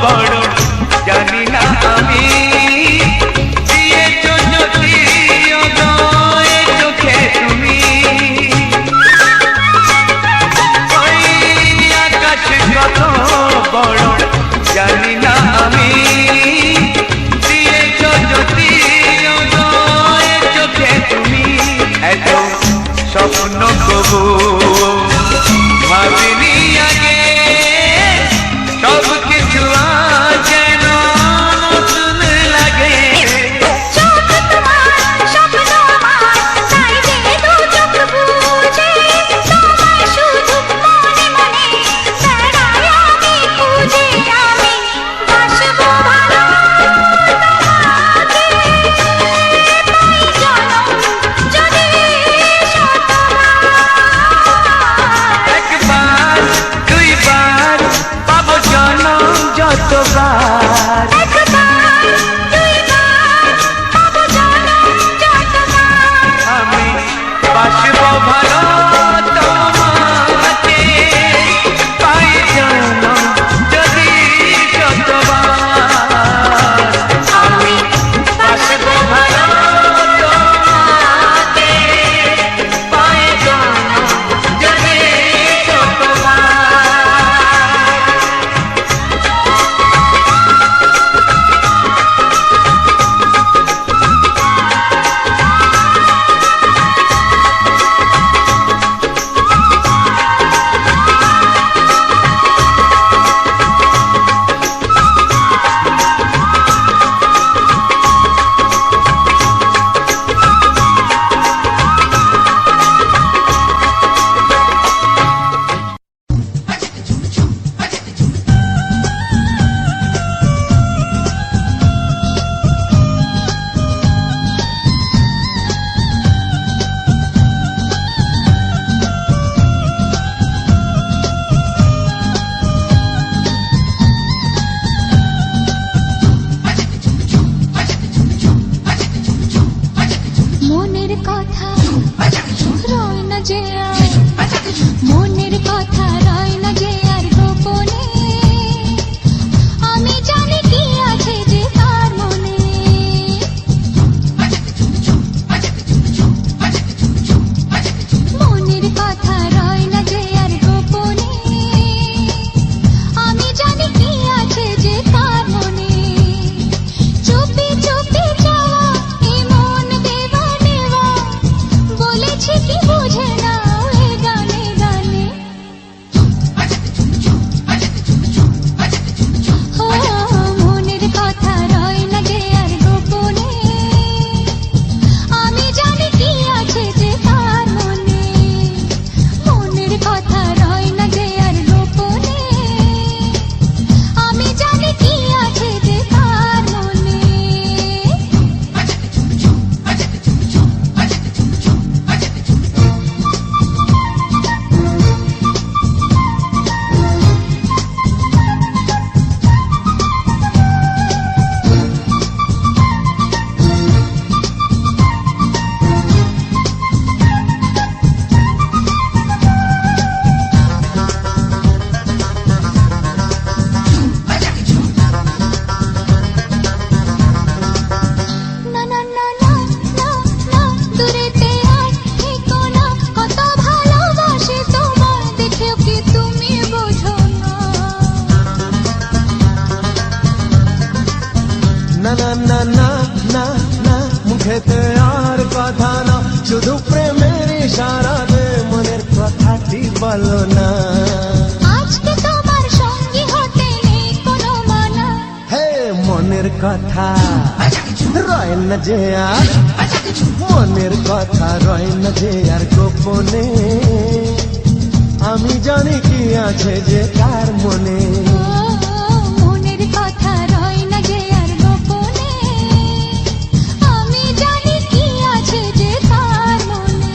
বড় জানি না আমি দিয়েছো যদি অদয় চোখে তুমি ওই আকাশ কত বড় জানি না আমি দিয়েছো যদি অদয় চোখে তুমি এত স্বপ্ন কবু ভাবিনি আগে সব কিছু যেন নতুন লাগে চোখ তোমার স্বপ্ন আমার তাই যে দু চোখ বুঝে তোমায় শুধু মনে মনে বেড়াই আমি খুঁজে আমি বাসবো ভালো তোমাকে পাই জনম যদি শতবার একবার দুইবার পাবো জনম যতবার একবার দুইবার পাবো জনম যতবার আমি বাসবো ভালো তোমাকে পাই জনম যদি শতবার আমি বাসবো ভালো তোমাকে পাই জনম যদি শতবার মনের কথা রয় না যে আর মনের কথা রয় না যে আর গোপনে আমি জানি কি আছে যে তার মনে মনের কথা রয় না যে আর গোপনে আমি জানি কি আছে যে তার মনে চুপি চুপি যাওয়া এমন দেওয়া নেওয়া বলেছি কি বুঝে না এ গানে গানে ও মনের কথা রয় না যে আর গোপনে আমি জানি কি আছে যে তার মনে মনের কথা রয় না যে আর গোপনে আমি জানি কি আছে যে তার মনে না না না না না না দূরেতে আর থেকো না কত ভালোবাসি তোমায় দেখেও কি তুমি বোঝো না না না না না না না মুখেতে আর কথা না শুধু প্রেমের ইশারাতে মনের কথাটি বলো না আজকে তোমার সঙ্গী হতে নেই কোনো মানা হে মনের কথা রয় না যে আর মনের কথা রয় না যে আর গোপনে আমি জানি কি আছে যে তার মনে ও মনের কথা রয় না যে আর গোপনে আমি জানি কি আছে যে তার মনে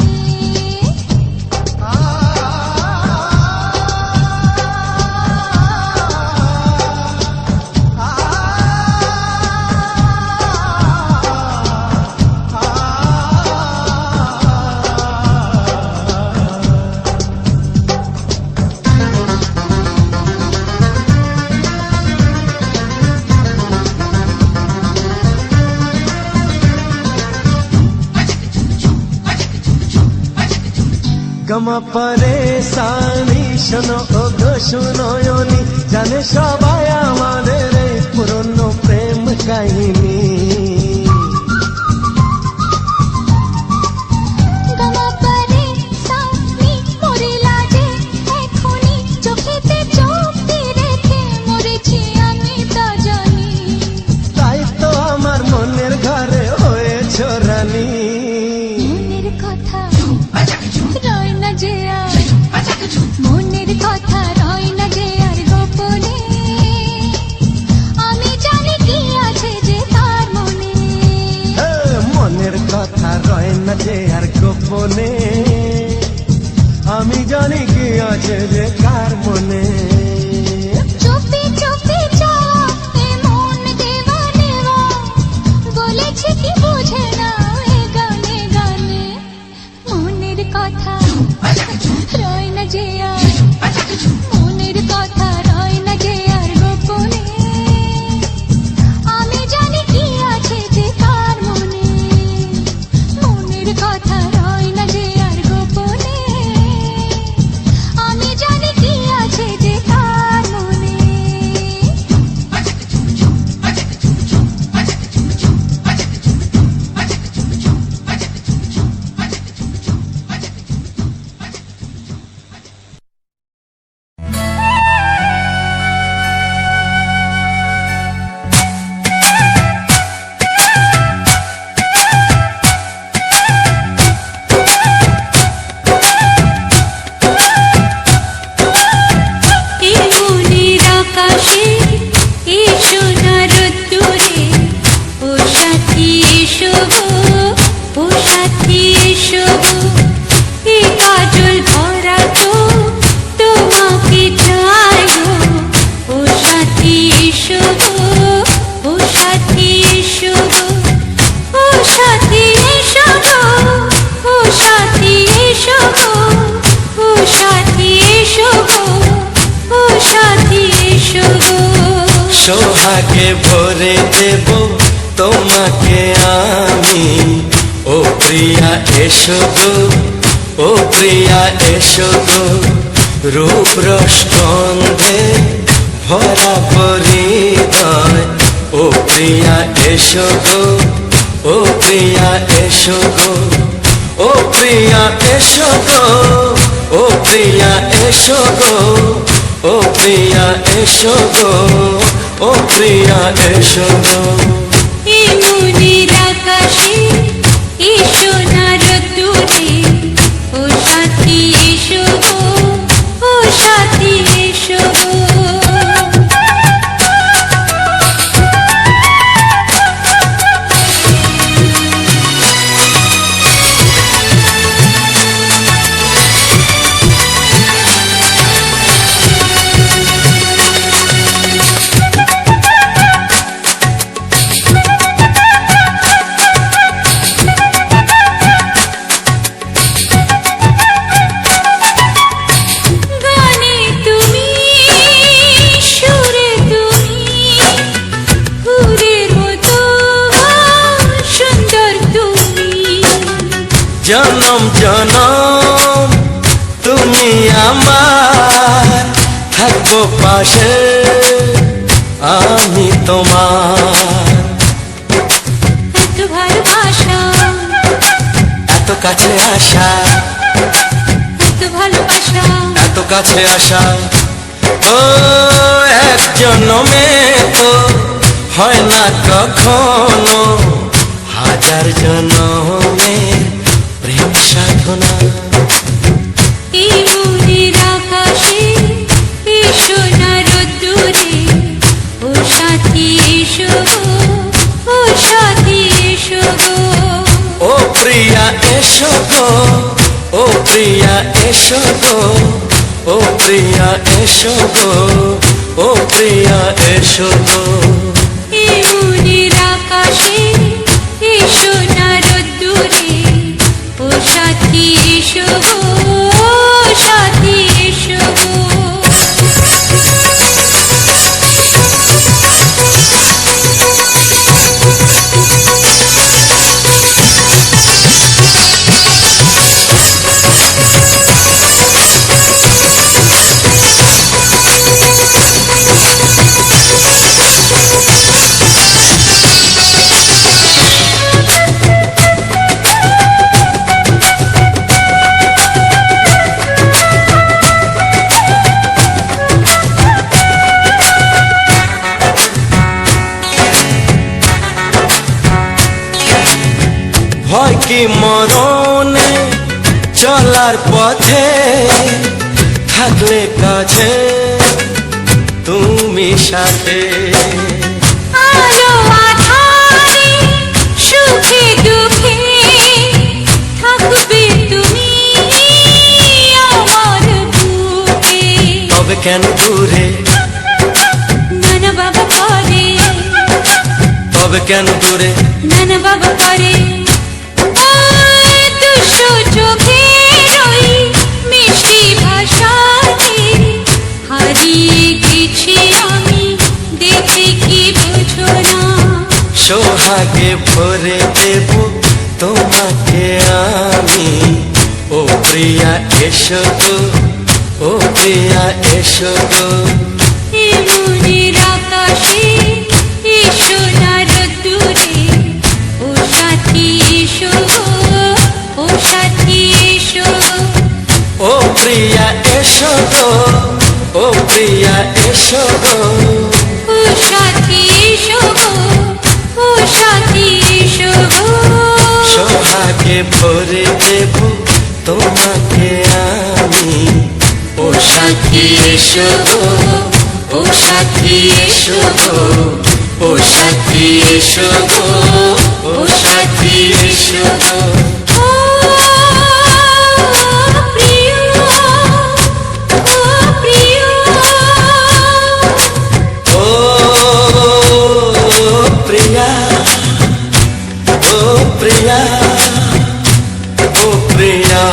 গমা পরেশানি শোনো ও গো শুনয়নি জানে সবাই আমাদের এই পুরনো প্রেম কাহিনী গমা পরে সানি মোরে লাগে এখনি চোখেতে চোখ দিয়ে রেখে মরেছি আমি তা জানি তাই তো আমার মনের ঘরে হয়েছ রানী মনের কথা রয় না যে আর মনের কথা রয় না যে আর গোপনে আমি জানি কি আছে যে তার মনে মনের কথা রয় না যে আর গোপনে আমি জানি কি আছে যে কার মনে চুপি চুপি যাওয়া এ মন দেওয়া নেওয়া বলেছে কি বুঝে না এ গানে গানে মনের কথা রয় না যে আর মনের কথা রয় না যে আর গোপনে আমি জানি কি আছে যে কার মনে মনের কথা রয় না যে আর গোপনে আমি জানি কি আছে যে কার মনে এই মনের আকাশে এই সোনার রোদ্দুরে ও সাথী এসো গো, ও সাথী এসো গো, এই কাজল ভরা চোখ তোমাকে চাই গো, ও সাথী এসো গো, ও সাথী এসো গো, ও সাথী এসো গো, ও সাথী এসো গো, ও সাথী এসো গো, ও সাথী এসো গো। সোহাগে ভরে দেব তোমাকে আমি ও প্রিয়া এসো গো, ও প্রিয়া এসো গো, রূপ রসগন্ধে ভরা পরিদয় ও প্রিয়া এসো গো, ও প্রিয়া এসো গো, ও প্রিয়া এসো গো, ও প্রিয়া এসো গো, ও প্রিয়া এসো গো, ও প্রিয়া এসো গো। এই মনের আকাশে এই সোনার রোদ্দুরে ও সাথী এসো গো, ও সাথী এসো গো। গানে তুমি সুরে তুমি ফুলের মতো সুন্দর তুমি জনম জনম তুমি আমার, থাকবো পাশে আমি তোমার। এত ভালোবাসা এত কাছে আসা, এত ভালোবাসা এত কাছে আসা, ও এক জন্মে তো হয় না কখনো, হাজার জন্মের প্রেম সাধনা। এই মনের আকাশে এই সোনার রোদ্দুরে ও সাথী এসো গো, ও সাথী এসো গো। ও প্রিয়া এসো গো, ও প্রিয়া এসো গো, ও প্রিয়া এসো গো, ও প্রিয়া এসো গো। এই মনের আকাশে এই সোনার রোদ্দুরে ও সাথী এসো গো, ও সাথী এসো গো। মরণে চলার পথে থাকলে কাছে তুমি সাথে। আলো আঁধারে সুখে দুঃখে থাকবে তুমি আমার বুকে। তবে কেন দূরে, নানা বাবা করে, তবে কেন দূরে, নানা বাবা করে। ওই দুশো চোখের ওই মিষ্টি ভাষাতে হারিয়ে গেছি আমি, দেখে কি বোঝো না। সোহাগে ভরে দেব তোমাকে আমি, ও প্রিয়া এসো গো, ও প্রিয়া এসো গো। এ মনের আকাশে এসো না রোদ্দুরে, ও সাথী এসো গো, ও সাথী এসো। ও প্রিয়া এসো গো, ও প্রিয়া এসো গো। ও সাথী এসো গো, ও সাথী এসো গো। সোহাগে ভরে দেব তোমাকে আমি, ও সাথী এসো গো, ও সাথী এসো গো, ও সাথী এসো গো, ও সাথী এসো গো। ও প্রিয়, ও প্রিয়, ও প্রিয়া, ও প্রিয়া, ও প্রিয়া।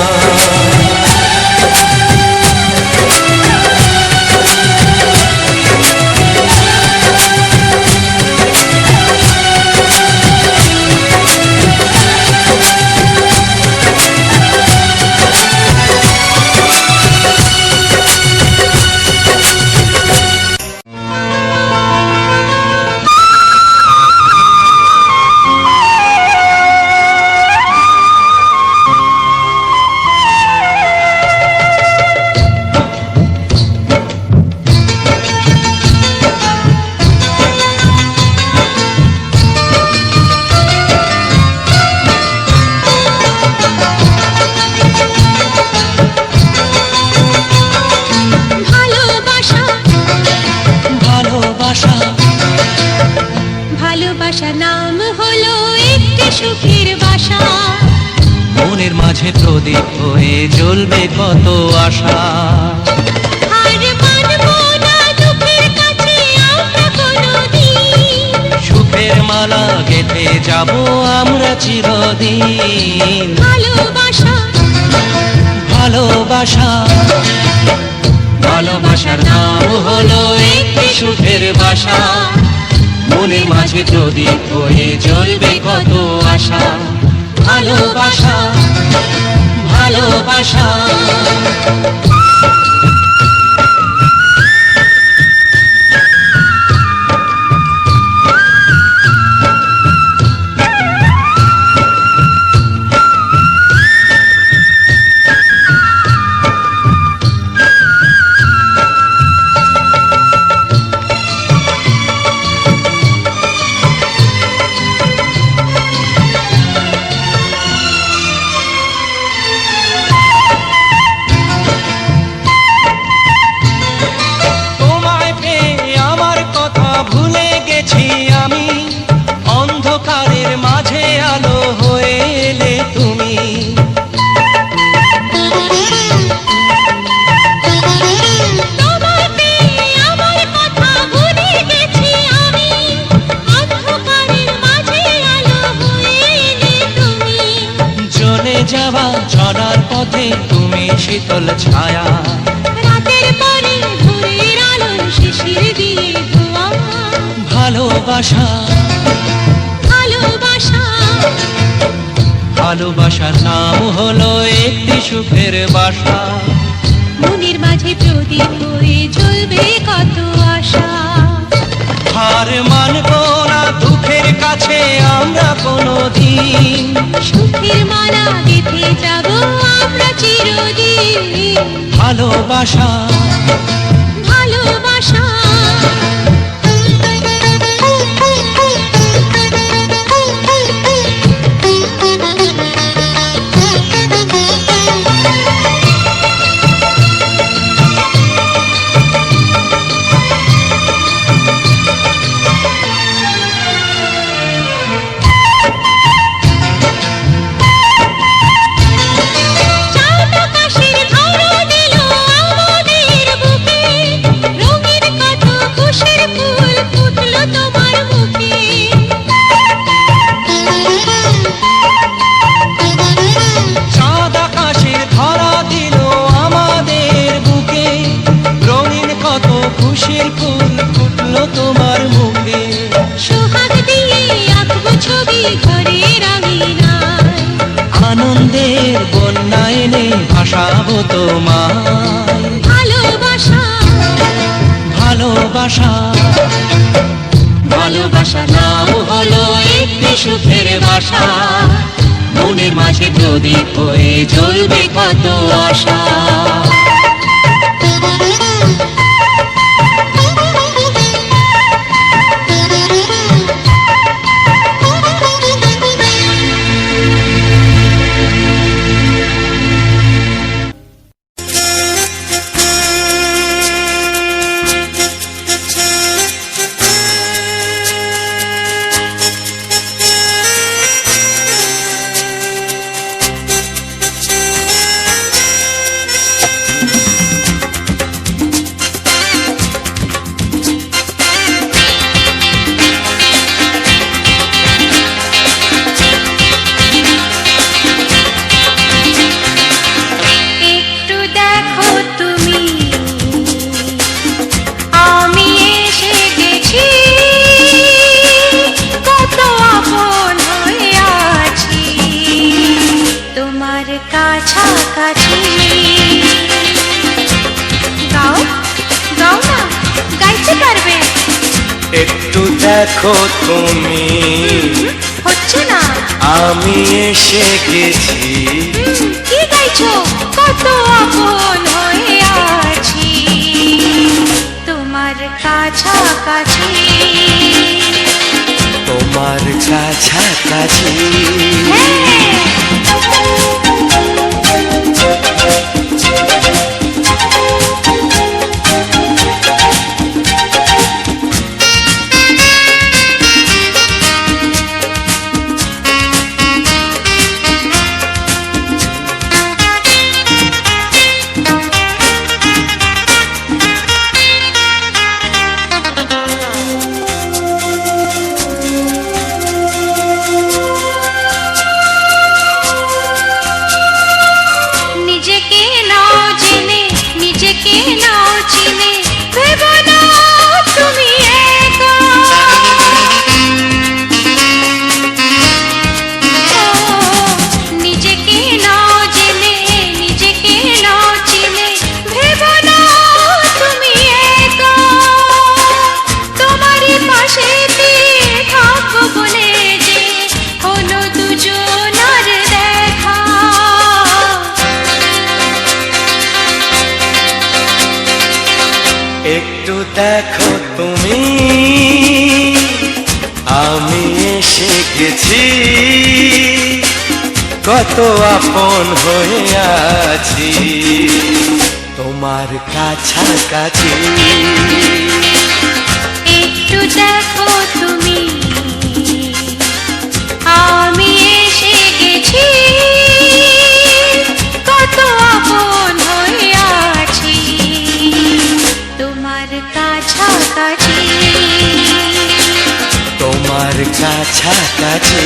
ভালোবাসা, ভালোবাসা, ভালোবাসা নাম হলো একটি সুখের বাসা। মনের মাঝে প্রদীপ হয়ে জ্বলবে কত আশা। আর মানবো না দুঃখের কাছে আমরা কোনোদিন, সুখের মালা গেঁথে যাব আমরা চিরদিন। ভালোবাসা, ভালোবাসা, ভালোবাসার নাম হলো একটি সুখের বাসা। মনের মাঝে প্রদীপ হয়ে জ্বলবে কত আশা। ভালোবাসা, ভালোবাসা। তোমায় পেয়ে আমার কথা ভুলে গেছি আমি, অন্ধকারের মাঝে আলো হয়ে এলে তুমি। তোমায় পেয়ে আমার কথা ভুলে গেছি আমি, অন্ধকারের মাঝে আলো হয়ে এলে তুমি। চলে যাওয়া চলার পথে তুমি শীতল ছায়া। রাতের পরে ভোরের আলো শিশির দিয়ে ধোয়া। ভালোবাসা, ভালোবাসা, ভালোবাসার নাম হলো একটি সুখের বাসা। মনের মাঝে প্রদীপ হয়ে জ্বলবে কত আশা। হার মানব না দুঃখের কাছে আমরা কোনোদিন। সুখের মালা গেঁথে যাব আমরা চিরদিন। ভালোবাসা, ভালোবাসা, আনন্দের বন্যা এনে ভাসাবো তোমায়। ভালোবাসা ভালোবাসা ভালোবাসা নাও হলো একটি সুখের বাসা, মনের মাঝে প্রদীপ হয়ে জ্বলবে কত আশা। একটু দেখো তুমি, আমি এসে গেছি, কত আপন হয়ে আছি তোমার কাছাকাছি। গাও গাও না, গাইতে পারবে? একটু দেখো তুমি, হচ্ছে না। আমি এসে গেছি, কি গাইছো? কত আপন হয়ে আছি তোমার কাছাকাছি। তোমার কাছাকাছি। নিজেকে নাও জেনে, নিজেকে নাও চিনে, ভেবো না তুমি একা। নিজেকে নাও জেনে, নিজেকে নাও চিনে, ভেবো না তুমি একা। তোমারই পাশেতে থাকবো বলে যে হলো দুজনার দেখা। একটু দেখো তুমি, আমি এসে গেছি, কত আপন হয়ে আছি তোমার কাছাকাছি। একটু দেখো তুমি, আমি এসে গেছি, কত আপন হয়ে আছি তোমার কাছাকাছি। তোমার কাছাকাছি।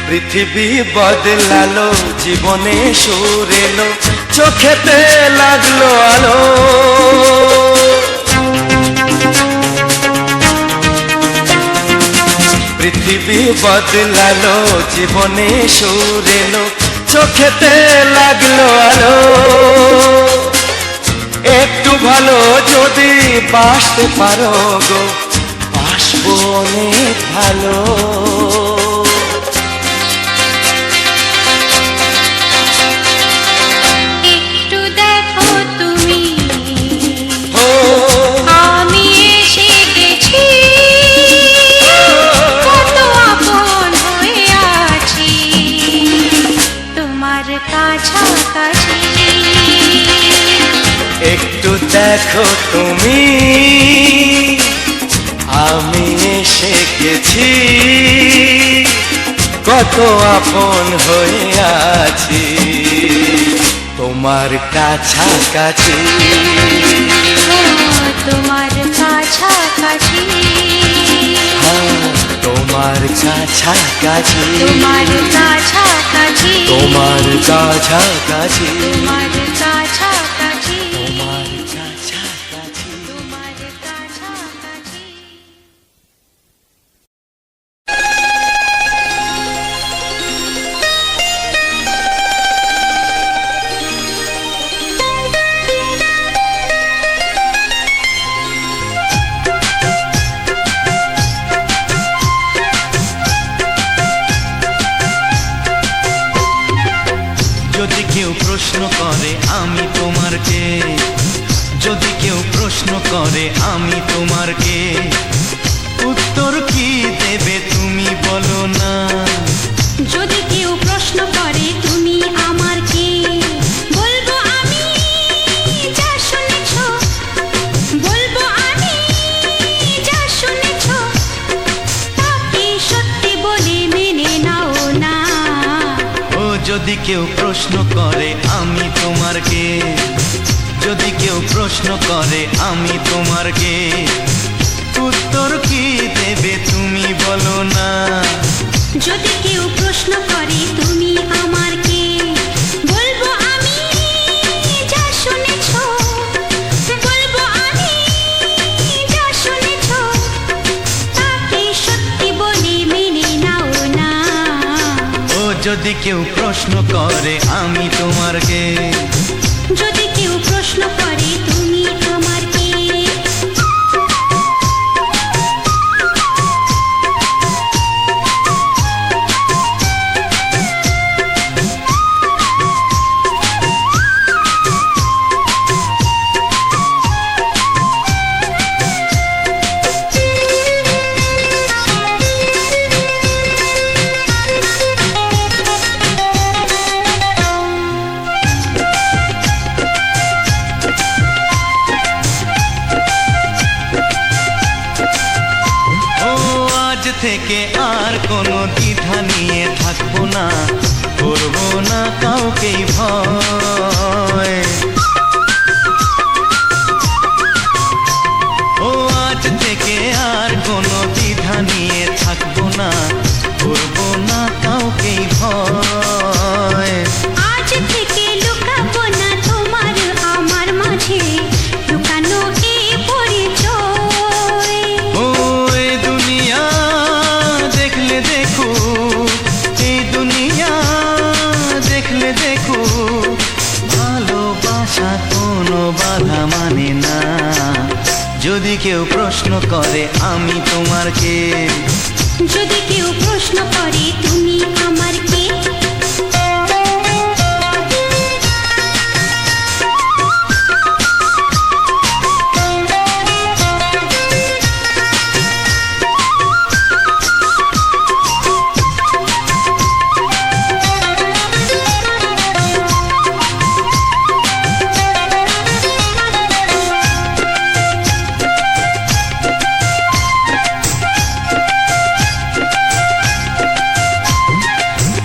পৃথিবী বদলালো, জীবনে সুর এলো, চোখেতে লাগলো আলো। পৃথিবী বদলালো, জীবনে সুর এলো, চোখেতে লাগলো আলো। একটু ভালো যদি বাসতে পারো গো, বাসবো অনেক ভালো। একটু দেখো তুমি, ও আমি এসে গেছি, কত আপন হয়ে আছি তোমার কাছাকাছি। একটু দেখো তুমি, আমি এসে দেখেছি কত আপন হয়ে আছি তোমার কাছাকাছি তোমার কাছাকাছি, তোমার কাছাকাছি, তোমার কাছাকাছি, তোমার কাছাকাছি, তোমার কাছাকাছি, তোমার কাছাকাছি। তোমার কাছাকাছি। যদি কেউ প্রশ্ন করে আমি তোমার কে, যদি কেউ প্রশ্ন করে আমি তোমার কে, উত্তর কি দেবে তুমি বলো না। যদি কেউ প্রশ্ন করে তুমি আমার কে, বলবো আমি যা শুনেছ, বলবো আমি যা শুনেছ, তাকে সত্যি বলে মেনে নাও না। ও যদি কেউ প্রশ্ন করে আমি তোমার কে, যদি কেউ প্রশ্ন করে আমি তোমার কে, উত্তর কি দেবে তুমি বলো না। যদি কেউ প্রশ্ন করে তুমি আমার কে, বলবো আমি যা শুনেছ, বলবো আমি যা শুনেছ, তাকে সত্যি বলে মেনে নাও না। ও যদি কেউ প্রশ্ন করে আমি তোমার কে, যদি কেউ প্রশ্ন করে তুমি আমার কে, থেকে আর কোনো দ্বিধা নিয়ে থাকবো না, করবো না কাউকেই ভয়। ও আজ থেকে আর কোনো দ্বিধা নিয়ে থাকবো না, করবো না কাউকেই ভয়। আজ থেকে লুকাবো না তোমার আমার মাঝে, লুকানো এই পরিচয়। ও এই দুনিয়া দেখলে দেখো, এই দুনিয়া দেখলে দেখো, ভালোবাসা কোনো বাধা মানে না। যদি কেউ প্রশ্ন করে আমি তোমার কে, যদি কেউ প্রশ্ন করে তুমি আমার কে,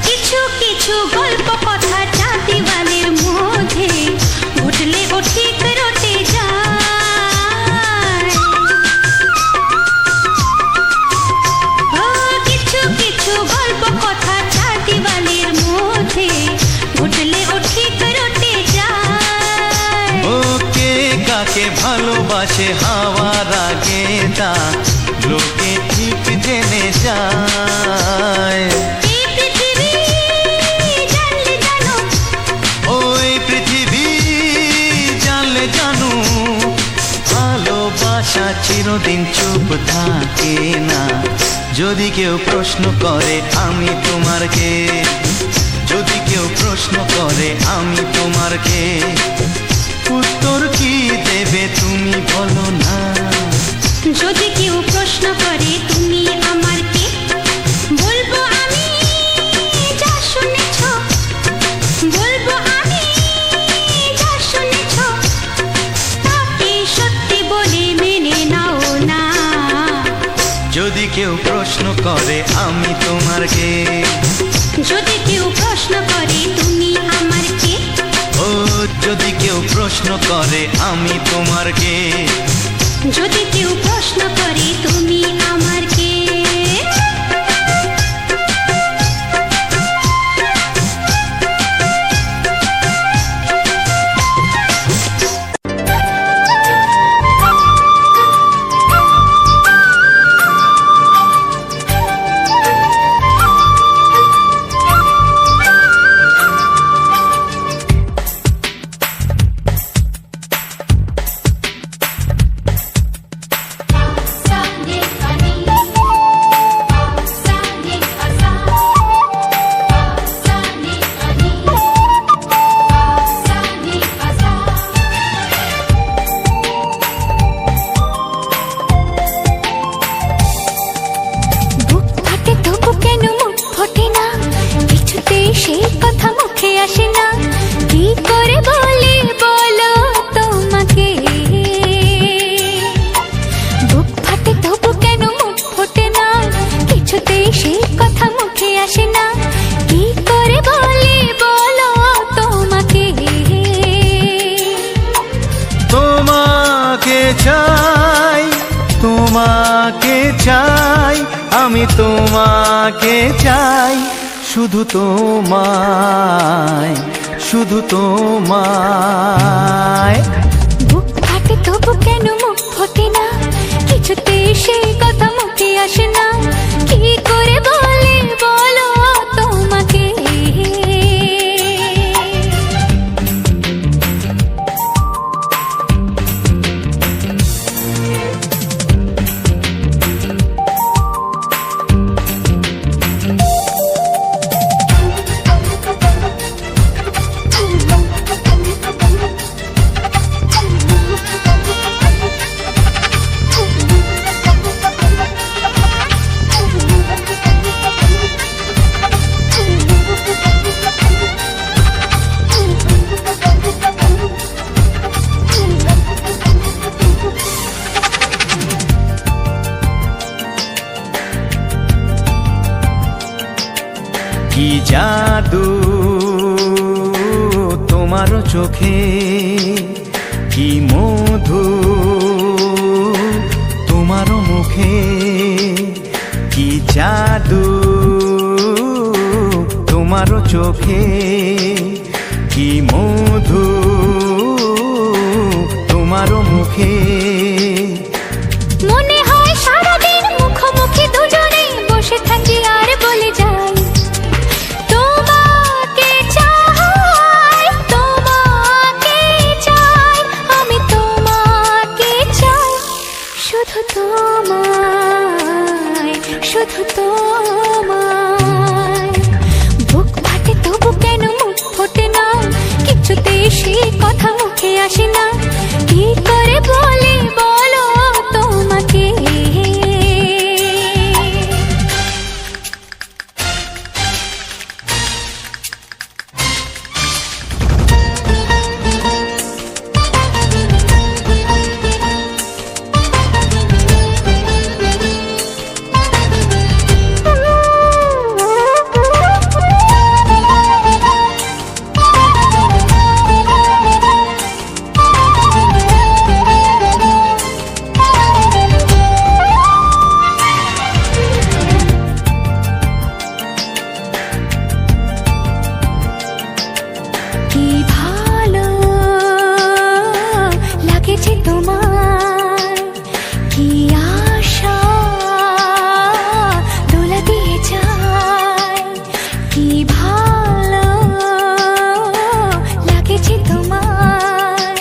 কিছু কিছু গল্প কথা চাঁদিওয়ালের মধ্যে ঘটলে ও ঠিক রটে যায়। ও কিছু কিছু গল্প কথা চাঁদিওয়ালের মধ্যে ঘটলে ও ঠিক রটে যায়। ও কে কাকে ভালোবাসে হাওয়ার আগে তা লোকে ঠিক জেনে যায়। এই পৃথিবী জানলে জানো, ওই পৃথিবী জানলে জানো, ভালোবাসা চিরদিন চুপ থাকে না। যদি কেউ প্রশ্ন করে আমি তোমার কে, যদি কেউ প্রশ্ন করে আমি তোমার কে, উত্তর কি দেবে তুমি বলো না। যদি কেউ প্রশ্ন করে তুমি আমার কে, বলবো আমি যা শুনেছ, বলবো আমি যা শুনেছ, তাকে সত্যি বলে মেনে নাও না। যদি কেউ প্রশ্ন করে আমি তোমার কে? যদি কেউ প্রশ্ন করে তুমি আমার কে? ও যদি কেউ প্রশ্ন করে আমি তোমার কে? যদি কেউ প্রশ্ন করে তুমি আমার কে? বুক ফাটে তবু কেন মুখ ফোটে না? কিছুতেই সেই কথা মুখে আসে না। কি করে বলি বলো তোমাকে? বুক ফাটে তবু কেন মুখ ফোটে না? কিছুতেই সেই কথা মুখে আসে না। কি করে বলি বলো তোমাকে? তোমাকে চাই, তোমাকে চাই, আমি তোমাকে চাই, শুধু তোমায়, শুধু তোমায়। বুক ফাটে তবু কেন মুখ ফোটে না? কিছুতেই সেই কথা মুখে আসে না। কি করে বলি বলো তোমাকে? কি জাদু তোমার চোখে, কি মধু তোমার মুখে, কি জাদু তোমার চোখে, কি মধু তোমার মুখে। মনে হয় সারাদিন মুখোমুখি দুজনে বসে থাকি আর বলে যাই তোমাকে চাই, তোমাকে চাই, আমি তোমাকে চাই, শুধু তোমায়, শুধু তোমায়। বুক ফাটে তবু কেন মুখ ফোটে না? কিছুতেই সেই কথা মুখে আসে না। কি করে বলি বলো তোমাকে? কি ভালো লাগেছে তোমার, কি আশা দোলা দিয়ে যায়। কি ভালো লাগেছে তোমার,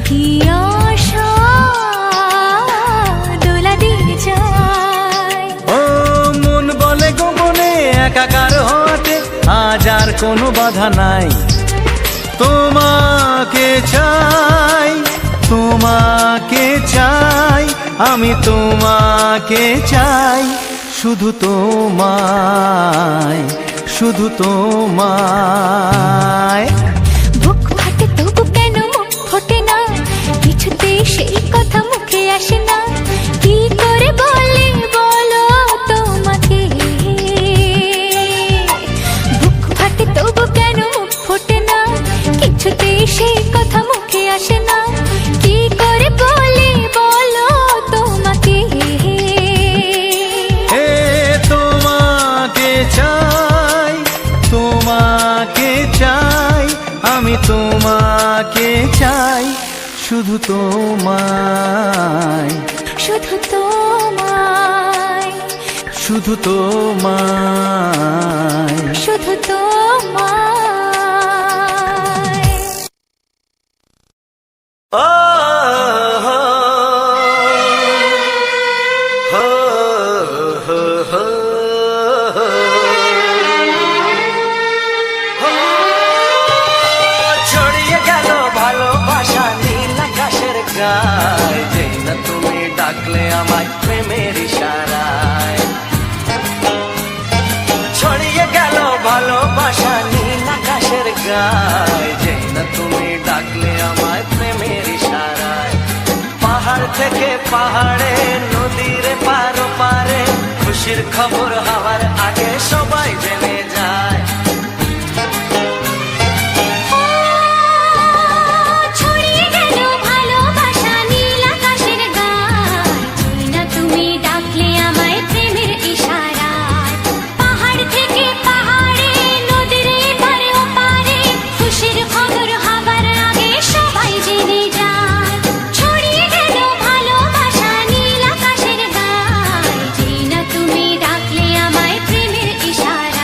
কি আশা দোলা দিয়ে যায়। ও মন বলে গোপনে একাকার হতে আজ আর কোনো বাধা নাই। তোমাকে চাই, তোমাকে চাই, আমি তোমাকে চাই, শুধু তোমায়, শুধু তোমায়। বুক ফাটে তবু কেন মুখ ফোটে না? কিছুতেই সেই কথা মুখে আসে না। কি করে বলি বলো তো তোমাকে চাই, শুধু তোমায়, শুধু তোমায়, শুধু তোমায়। শুধু তোমায়। ও হো হো হো হো হো। ছড়িয়ে গেল ভালোবাসা নীল আকাশের গায়ে, যেই না তুমি ডাকলে আমায় প্রেমের ইশারায়। ছড়িয়ে গেল ভালোবাসা নীল আকাশের গায়ে, যেই না তুমি ডাকলে আমায় প্রেমের ইশারায়। পাহাড় থেকে পাহাড়ে, নদীর পারো পারে, খুশির খবর হওয়ার আগে সবাই জেনে যায়। ছড়িয়ে গেল ভালোবাসা নীল আকাশের গায়ে, যেই না তুমি ডাকলে আমায় প্রেমের ইশারায়। পাহাড় থেকে পাহাড়ে, নদীর এপারে ওপারে, খুশির খবর হবার আগে সবাই জেনে যায়। ছড়িয়ে গেল ভালোবাসা নীল আকাশের গায়ে, যেই না তুমি ডাকলে আমায় প্রেমের ইশারায়।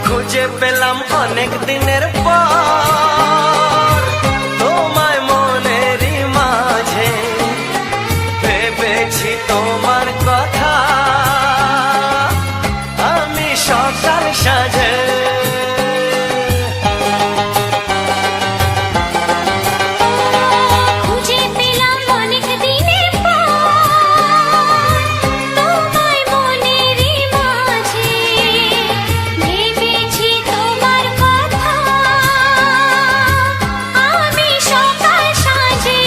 খুঁজে পেলাম অনেক দিনের পর তোমায় মনেরই মাঝে, ভেবেছি তোমার কথা আমি সকাল সাজে। খুঁজে পেলাম অনেক দিনের পর তোমায় মনেরই মাঝে, ভেবেছি তোমার কথা আমি সকাল সাজে।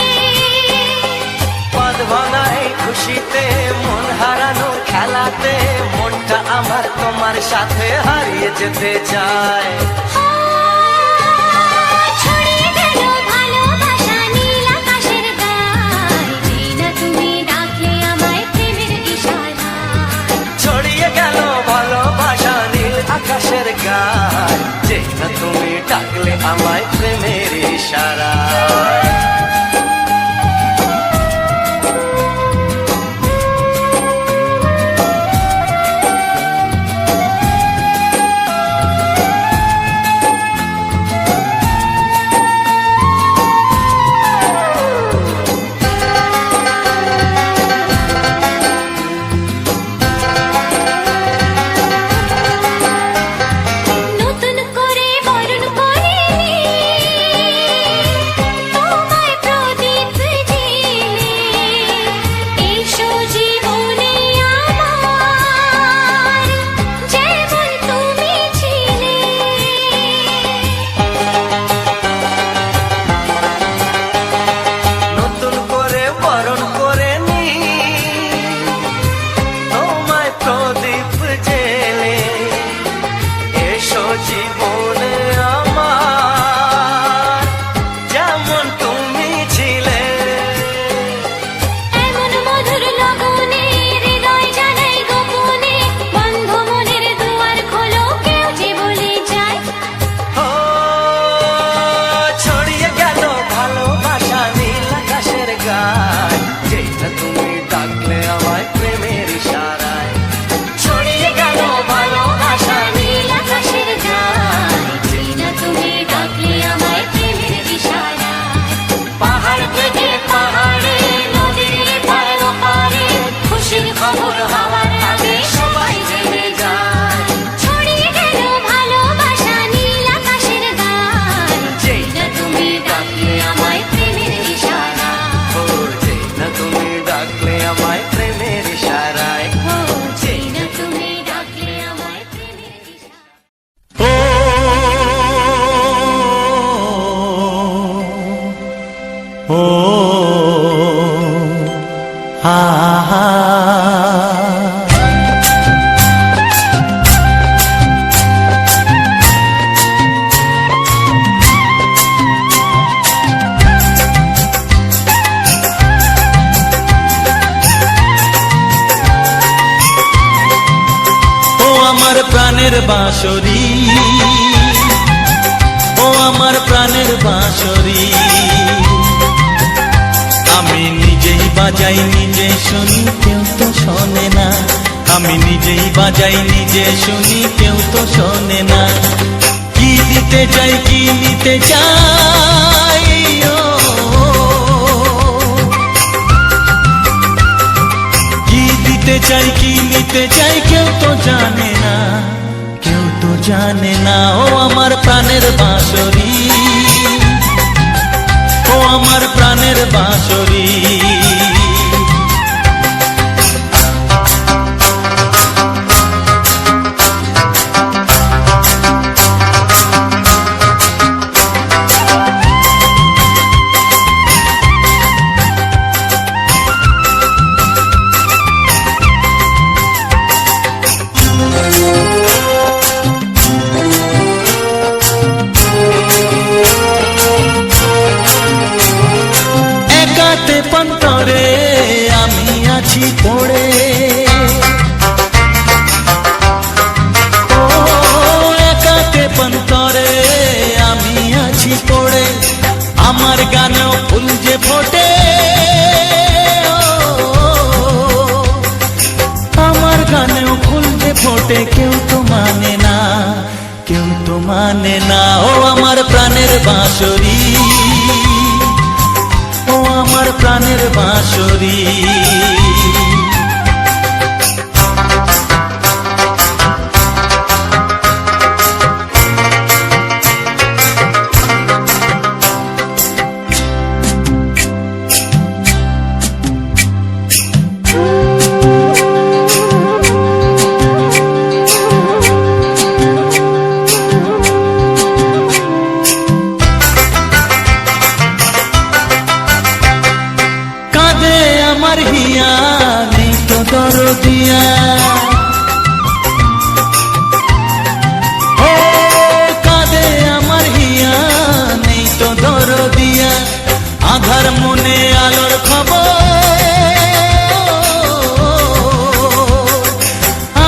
পদ ভাঙায় খুশিতে, মন হারানোর খেলাতে, মনটা আমার তোমার সাথে হারিয়ে যেতে চায়। ছড়িয়ে গেল ভালোবাসা নীল আকাশের গায়ে, যেই না তুমি ডাকলে আমায় প্রেমের ইশারায়। ছড়িয়ে গেল ভালোবাসা নীল আকাশের গায়, যেই না তুমি ডাকলে আমায় প্রেমের ইশারায়। নতুন করে বরণ করিনি, প্রাণের বাঁশরি, ও আমার প্রাণের বাঁশরি। আমি নিজেই বাজাই নিজে শুনি, কেউ তো শোনে না। আমি নিজেই বাজাই নিজে শুনি, কেউ তো শোনে না। কি দিতে চাই কি নিতে চাই, ও কি দিতে চাই কি নিতে চাই, কেউ তো জানে না, কেউ তো জানে না। ও আমার প্রাণের বাঁশরি, ও আমার প্রাণের বাঁশরি। একাতে পন্তরে আমি আছি পড়ে, ও একাতে পন্তরে আমি আছি পড়ে। আমার গানেও ফুল যে ফোটে, আমার গানেও ফুল যে ফোটে, কেউ তো মানে না, কেউ তো মানে না। ও আমার প্রাণের বাঁশরি, ও আমার প্রাণের বাঁশরি। কাঁদে আমার হিয়া, নেই তো দরদিয়া, ও কাঁদে আমার হিয়া, নেই তো দরদিয়া। আধার মনে আলোর খবর,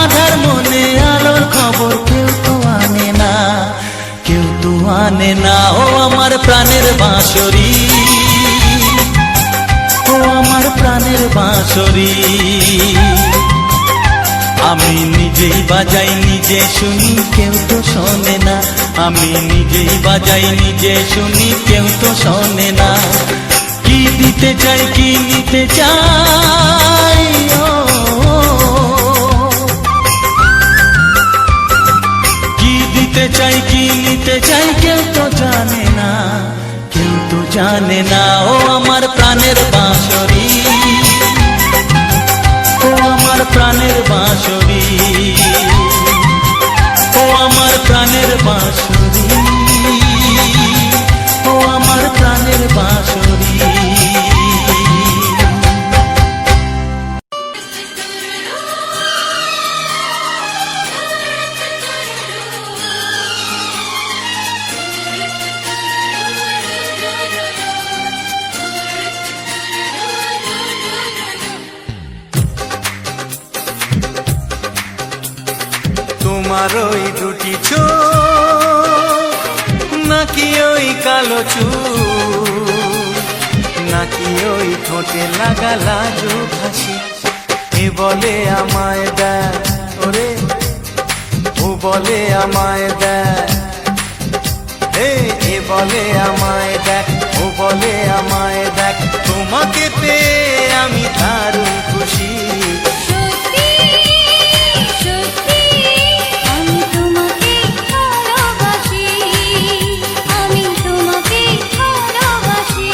আধার মনে আলোর খবর, কেউ তো আনে না, কেউ তো আনে না। ও আমার প্রাণের বাঁশরি, ও আমার প্রাণের বাঁশরি। আমি নিজেই বাজাই নিজে শুনি, কেউ তো শোনে না। আমি নিজেই বাজাই নিজে শুনি, কেউ তো শোনে না। কি দিতে চাই কি নিতে চাই, ও কি দিতে চাই কি নিতে চাই, কেউ তো জানে না, কেউ তো জানে না। ও আমার প্রাণের বাঁশরি, ও আমার প্রাণের বাঁশরি, ও আমার প্রাণের বাঁশরি, ও আমার প্রাণের বাঁশরি। তোমার ওই দুটি চোখ, নাকি ওই কালো চুল, নাকি ওই ঠোঁটে লাগা লাজুক হাসি, এ বলে আমায় দেখ, ওরে ও বলে আমায় দেখ, এ বলে আমায় দেখ, ও বলে আমায় দেখ। তোমাকে পেয়ে আমি দারুণ খুশি। সত্যি সত্যি আমি তোমাকে ভালোবাসি, আমি তোমাকে ভালোবাসি।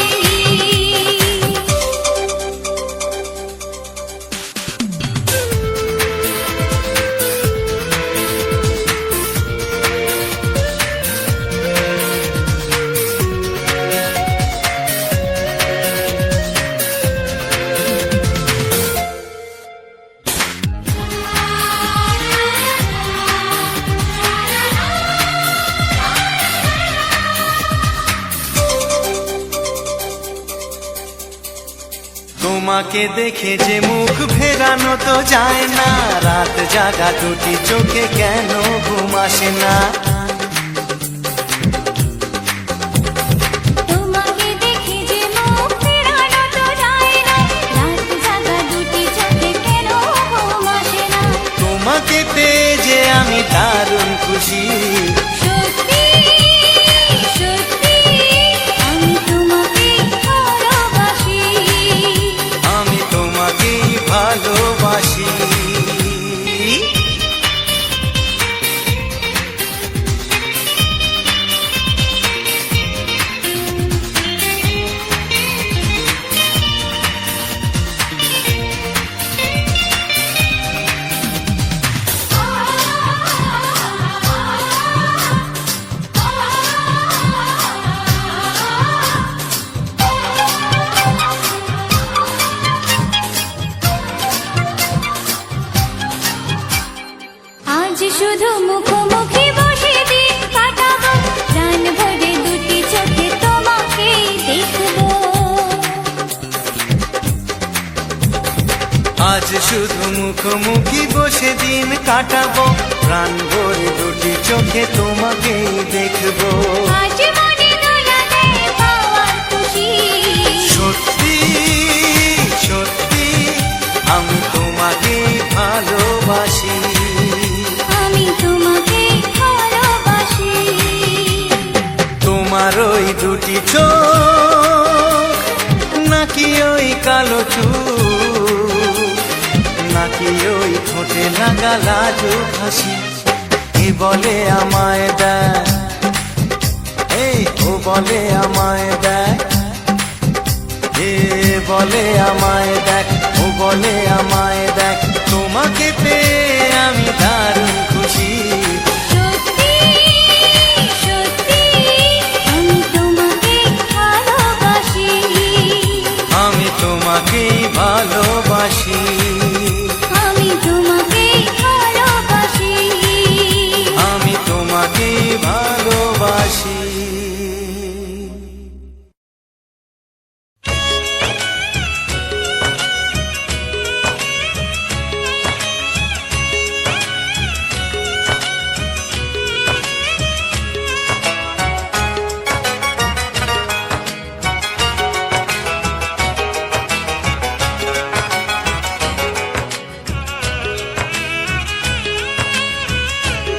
তোমাকে দেখে যে মুখ ফেরানো তো যায় না, রাত জাগা দুটি চোখে কেন ঘুম আসে না। তোমাকে দেখে যে মুখ ফেরানো তো যায় না, রাত জাগা দুটি চোখে কেন ঘুম আসে না। তোমাকে পেয়ে যে আমি দারুণ খুশি, সত্যি সত্যি আমি তোমাকে ভালোবাসি। আমি তোমাকেই ভালোবাসি। আজ শুধু মুখোমুখি বসে দিন কাটাবো, প্রাণ ভরে দুটি চোখে তোমাকে দেখবো। আজ শুধু মুখোমুখি বসে দিন কাটাবো, প্রাণ ভরে দুটি চোখে তোমাকেই দেখবো। আজ মনে দোলা দেয় পাওয়ার খুশি, সত্যি সত্যি আমি তোমাকেই ভালোবাসি। আমি তোমাকে ভালোবাসি। তোমার ওই দুটি চোখ, নাকি ওই কালো চুল, নাকি ওই ঠোঁটে লাগা লাজুক হাসি, এ বলে আমায় দেয়, এই ও বলে আমায় দেয়, এ বলে আমায় দেখ, ও বলে আমায় দেখ, তোমাকে পেয়ে আমি দারুণ খুশি। সত্যি সত্যি আমি তোমাকে ভালোবাসি। আমি তোমাকেই ভালোবাসি। আমি তোমাকে ভালোবাসি। আমি তোমাকেই ভালোবাসি।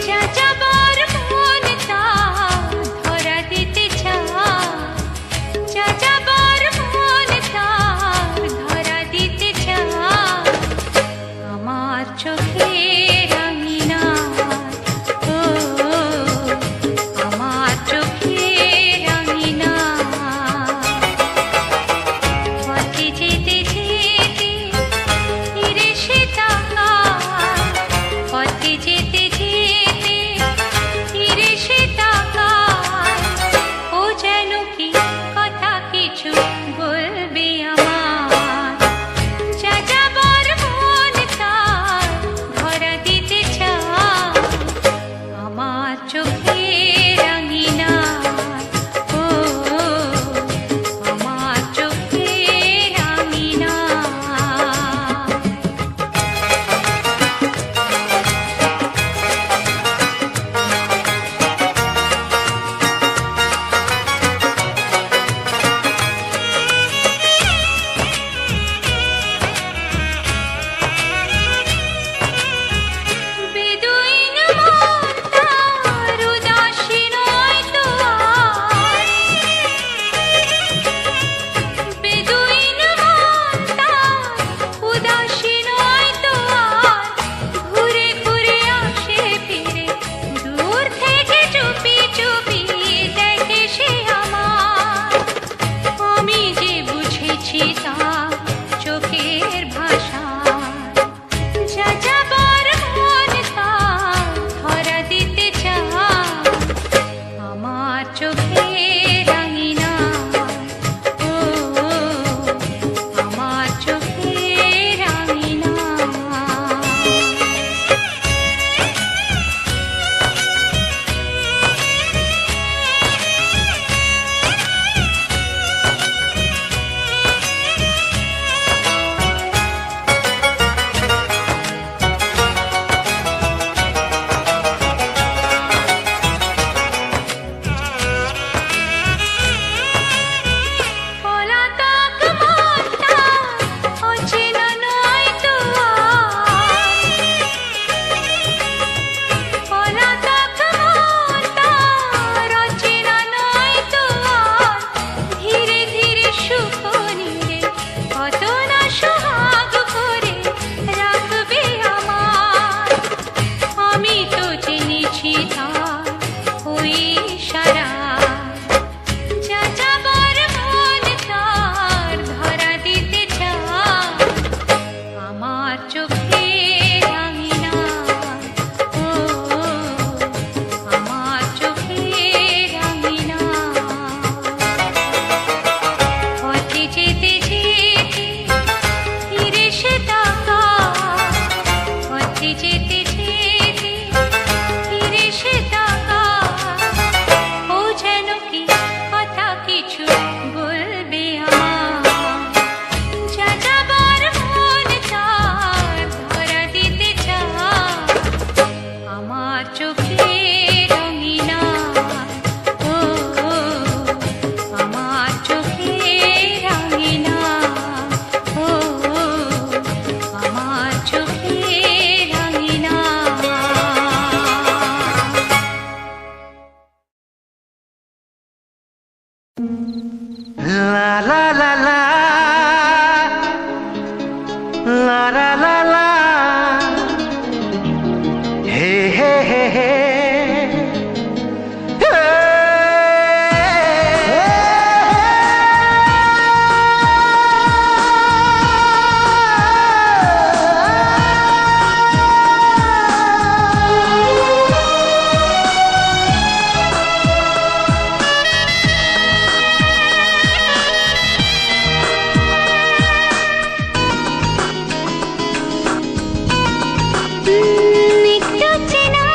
যাযাবর মন তার ধরা দিতে চায়, যাযাবর মন তার ধরা দিতে চায়। আমার চোখের আঙিনায়, ও আমার চোখের আঙিনায়। পথে যেতে যেতে ফিরে সে তাকায়, পথে যেতে যেতে ফিরে সে তাকায়। ও যেন কি কথা কিছু বলবে আমার, যাযাবর মন তার ধরা দিতে চায়। আমার চোখের আঙিনায়, ও আমার চোখের আঙিনায়। বেদুইন মন তার উদাসী নয় তো আর, বেদুইন মন তার উদাসী নয় তো আর। ঘুরে ঘুরে আসে ফিরে, দূর থেকে চুপি চুপি দেখে সে আমার। আমি যে বুঝেছি তার চোখের ভাষা, যাযাবর মন তার ধরা দিতে চায়। আমার চোখের আঙিনায়, ও আমার চোখের আঙিনায়। লা লা লা লা লা লা লা লা হে হে হে হে একটু চেনা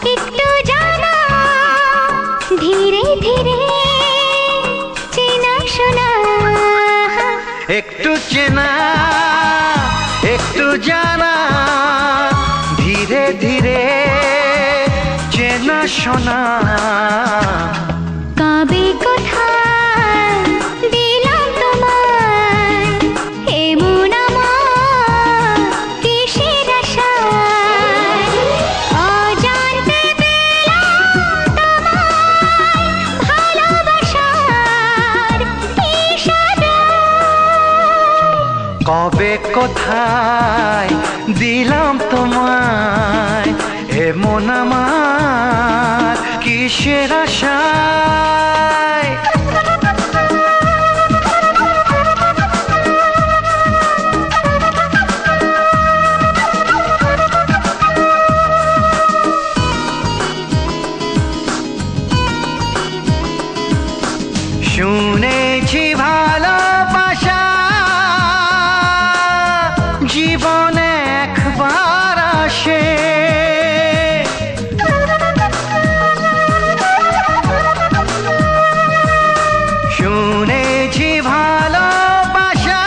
একটু জানা ধীরে ধীরে চেনা শোনা একটু চেনা একটু জানা ধীরে ধীরে চেনা শোনা কবে কোথায় দিলাম তোমায় এমন আমার কিসের আশায় অজান্তে পেলাম তোমায় ভালোবাসার ইশারায় কবে কোথায় দিলাম তোমায় এমন আমার কিসের আশায় শুনেছি ভালোবাসা জীবনে একবার আসে শুনেছি ভালোবাসা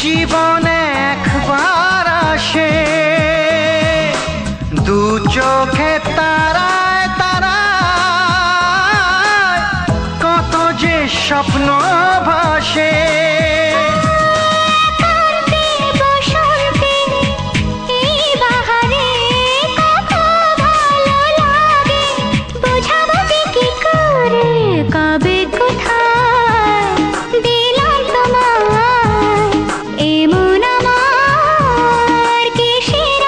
জীবনে একবার আসে দু চোখে তারায় তারায় কত যে স্বপ্ন ভাসে কান্তি বসন্তে এই বাহারে কত ভালো লাগে বোঝাবো কি করে কবে কোথায় দিলাম তোমায় এমন আমার কিসের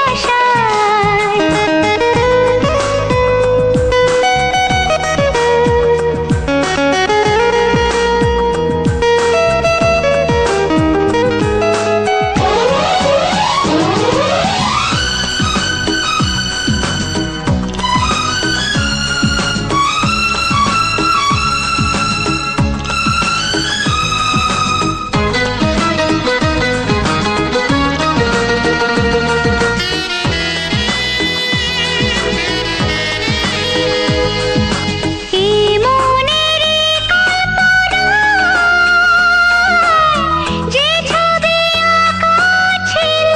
যে ছবি আঁকা ছিল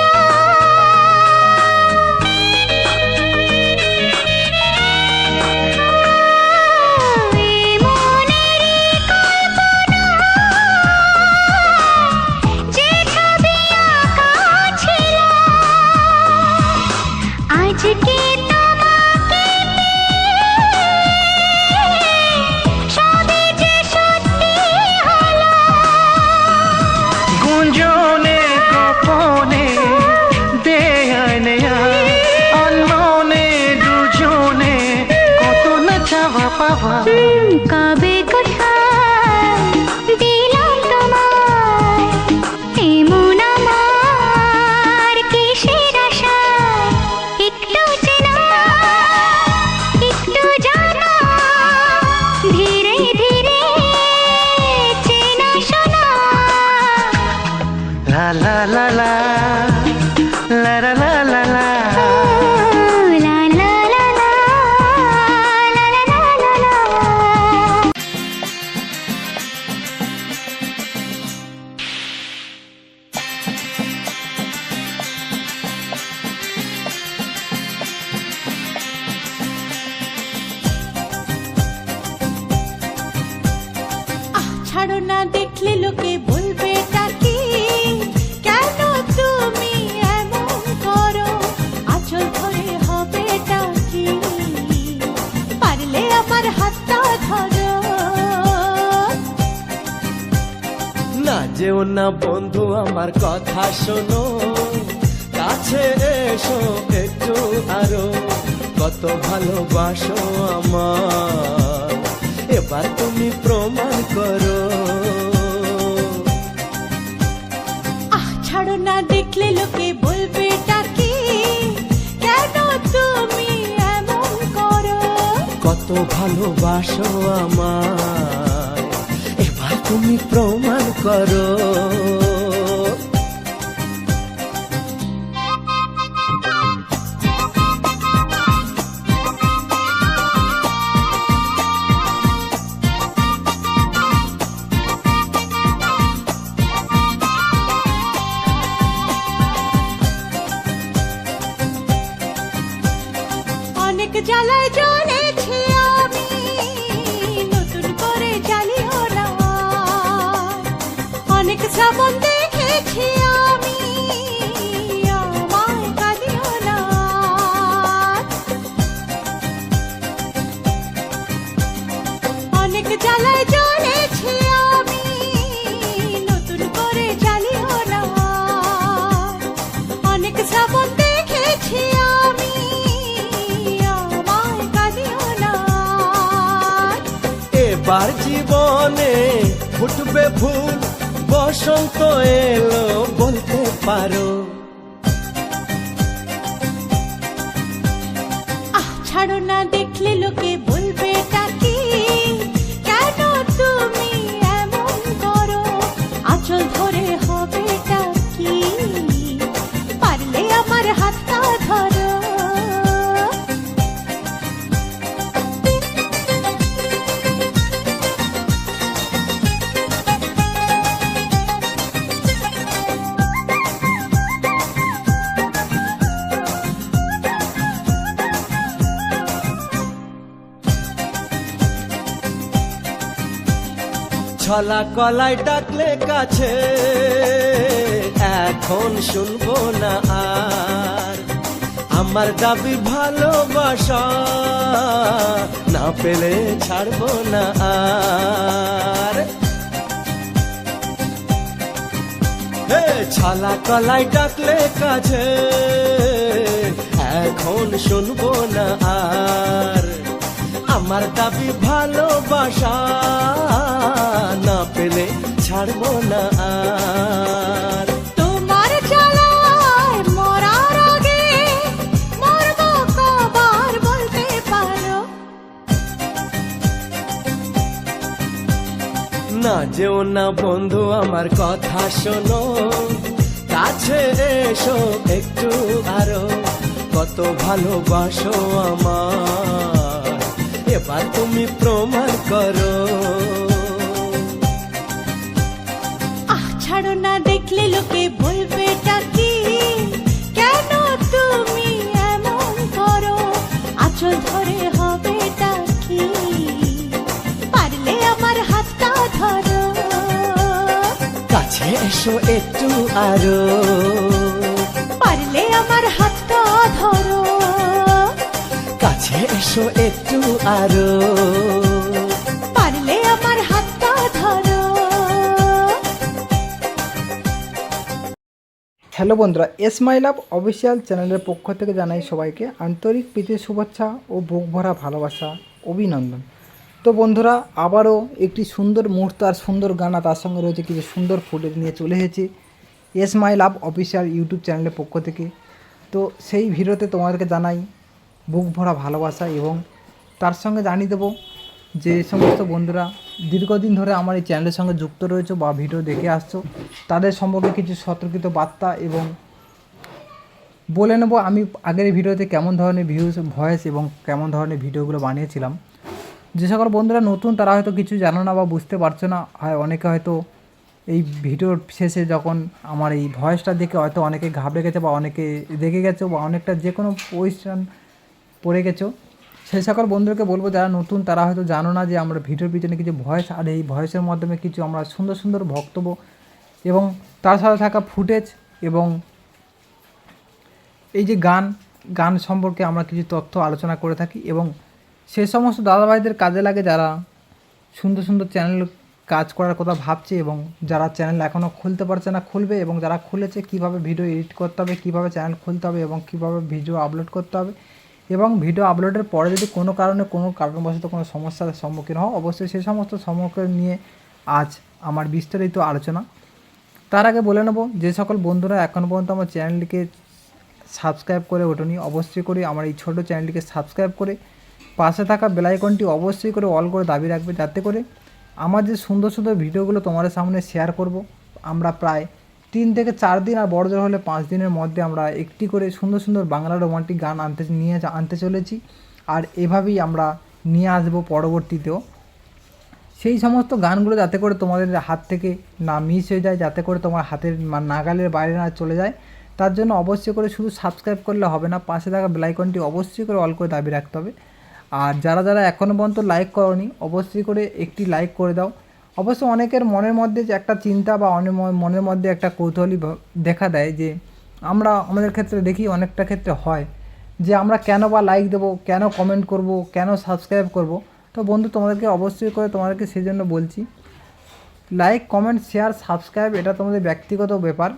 এই মনেরই কল্পনা যে ছবি আঁকা ছিল আজকে তোমাকে সবই যে সত্যি হলো গুঞ্জনে গোপনে দেয়ানে অন্যনে দুজনে কত না চাওয়া পাওয়া কবে কোথায় দিলাম তোমায় এমন আমার কিসের আশায় একটু চেনা একটু জানা ধীরে ধীরে চেনা শোনা লা লা লা লা লা লা লা লা লা লা লা লা লা লা লা লা লা ছাড়ো না দেখলে লোকে বলবে এটা কি কেন তুমি এমন করো আঁচল ধরে হবে এটা কি পারলে আমার যেও না বন্ধু আমার কথা শোনো, কাছে এসো একটু আরো, কত ভালোবাসো আমার, এবার তুমি প্রমাণ করো। আহ ছাড়ো না, দেখলে লোকে বলবে এটা কি, কেন তুমি এমন করো? কত ভালোবাসো আমার, এবার তুমি প্রমাণ করো। অনেক জ্বালায় জ্বলেছি আমি, নতুন করে জ্বালিও না। অনেক শ্রাবণ দেখেছি আমি, আমায় কাঁদিও না। অনেক জ্বালায় জ্বলেছি আমি, নতুন করে জ্বালিও না। অনেক শ্রাবণ দেখেছি আমি, আমায় কাঁদিও না। এবার জীবনে ফুটবে ফুল, বসন্ত এলো বলতে পারো। আহ ছাড়ো না, দেখলে লোকে বলবে এটা কি, কেন তুমি এমন করো? আঁচল ধরে হবে এটা কি, পারলে আমার হাতটা ধরো। ছলা কলায় ডাকলে কাছে, এখন শুনবো না আর, আমার দাবি ভালোবাসা, না পেলে ছাড়বো না আর। হে ছলা কলায় ডাকলে কাছে, এখন শুনবো না আর, আমার দাবি ভালোবাসা, না পেলে ছাড়বো না আর। তোমার জ্বালায় মরার আগে মরবো কবার বলতে পারো? না যেও না বন্ধু আমার কথা শোনো, কাছে এসো একটু আরো, কত ভালোবাসো আমার, এবার তুমি প্রমাণ করো। আহ ছাড়ো না, দেখলে লোকে বলবে এটা কি, কেন তুমি এমন করো? আঁচল ধরে হবে এটা কি, পারলে আমার হাতটা ধরো। কাছে এসো একটু আরো, পারলে আমার হাতটা ধরো। কাছে এসো একটু আরো, পারলে আমার হাতটা ধরো। হ্যালো বন্ধুরা, মাই লাভ অফিসিয়াল চ্যানেলের পক্ষ থেকে জানাই সবাইকে আন্তরিক প্রীতির শুভেচ্ছা ও বুক ভরা ভালোবাসা, অভিনন্দন। তো বন্ধুরা, আবারও একটি সুন্দর মুহূর্ত আর সুন্দর গান, তার সঙ্গে রয়েছে কিছু সুন্দর ফুটেজ নিয়ে চলে এসেছি মাই লাভ অফিসিয়াল ইউটিউব চ্যানেলের পক্ষ থেকে। তো সেই ভিডিওতে তোমাদেরকে জানাই বুক ভরা ভালোবাসা, এবং তার সঙ্গে জানিয়ে দেবো যে সমস্ত বন্ধুরা দীর্ঘদিন ধরে আমার এই চ্যানেলের সঙ্গে যুক্ত রয়েছে বা ভিডিও দেখে আসছো, তাদের সম্পর্কে কিছু সতর্কিত বার্তা, এবং বলে নেব আমি আগের ভিডিওতে কেমন ধরনের ভয়েস এবং কেমন ধরনের ভিডিওগুলো বানিয়েছিলাম। যে সকল বন্ধুরা নতুন তারা হয়তো কিছু জানো না বা বুঝতে পারছো না, হয় অনেকে হয়তো এই ভিডিওর শেষে যখন আমার এই ভয়েসটা দেখে হয়তো অনেকে ঘাবড়ে গেছে বা অনেকে রেগে গেছো বা অনেকটা যে কোনো পজিশন পড়ে গেছো। সেই সকল বন্ধুদেরকে বলবো যারা নতুন তারা হয়তো জানো না যে আমরা ভিডিওর পিছনে কিছু ভয়েস, আর এই ভয়েসের মাধ্যমে কিছু আমরা সুন্দর সুন্দর বক্তব্য এবং তার সাথে থাকা ফুটেজ এবং এই যে গান সম্পর্কে আমরা কিছু তথ্য আলোচনা করে থাকি, এবং সে সমস্ত দাদাভাইদের কাজে লাগে যারা সুন্দর সুন্দর চ্যানেল কাজ করার কথা ভাবছে এবং যারা চ্যানেল এখনও খুলতে পারছে না খুলবে, এবং যারা খুলেছে কীভাবে ভিডিও এডিট করতে হবে, কীভাবে চ্যানেল খুলতে হবে এবং কীভাবে ভিডিও আপলোড করতে হবে, এবং ভিডিও আপলোডের পরে যদি কোনো কারণবশত কোনো সমস্যার সম্মুখীন হও, অবশ্যই সেই সমস্ত সম্মুখীন নিয়ে আজ আমার বিস্তারিত আলোচনা। তার আগে বলে নেব, যে সকল বন্ধুরা এখনও পর্যন্ত আমার চ্যানেলটিকে সাবস্ক্রাইব করে ওঠেনি, অবশ্যই করে আমার এই ছোটো চ্যানেলটিকে সাবস্ক্রাইব করে পাশে থাকা বেল আইকনটি অবশ্যই করে অল করে দাবি রাখবে, যাতে করে আমার যে সুন্দর সুন্দর ভিডিওগুলো তোমাদের সামনে শেয়ার করব, আমরা প্রায় 3 থেকে 4 দিন, আর বড় জোর হলে 5 দিনের মধ্যে আমরা একটি করে সুন্দর সুন্দর বাংলা রোমান্টিক গান আনতে চলেছি। আর এভাবেই আমরা নিয়ে আসবো পরবর্তীতেও সেই সমস্ত গানগুলো, যাতে করে তোমাদের হাত থেকে না মিস হয়ে যায়, যাতে করে তোমার হাতের নাগালের বাইরে না চলে যায়। তার জন্য অবশ্যই করে শুধু সাবস্ক্রাইব করলে হবে না, পাশে থাকা বেল আইকনটি অবশ্যই করে অল করে দাবি রাখতে হবে। আর যারা যারা এখনও পর্যন্ত লাইক করনি, অবশ্যই করে একটি লাইক করে দাও। অবশ্য অনেকের মনের মধ্যে যে একটা চিন্তা বা মনের মধ্যে একটা কৌতূহলী দেখা দেয়, যে আমাদের ক্ষেত্রে দেখি অনেকটা ক্ষেত্রে হয় যে আমরা কেন বা লাইক দেবো, কেন কমেন্ট করব, কেন সাবস্ক্রাইব করব। তো বন্ধু, তোমাদেরকে অবশ্যই করে তোমাদেরকে সেই জন্য বলছি, লাইক, কমেন্ট, শেয়ার, সাবস্ক্রাইব এটা তোমাদের ব্যক্তিগত ব্যাপার।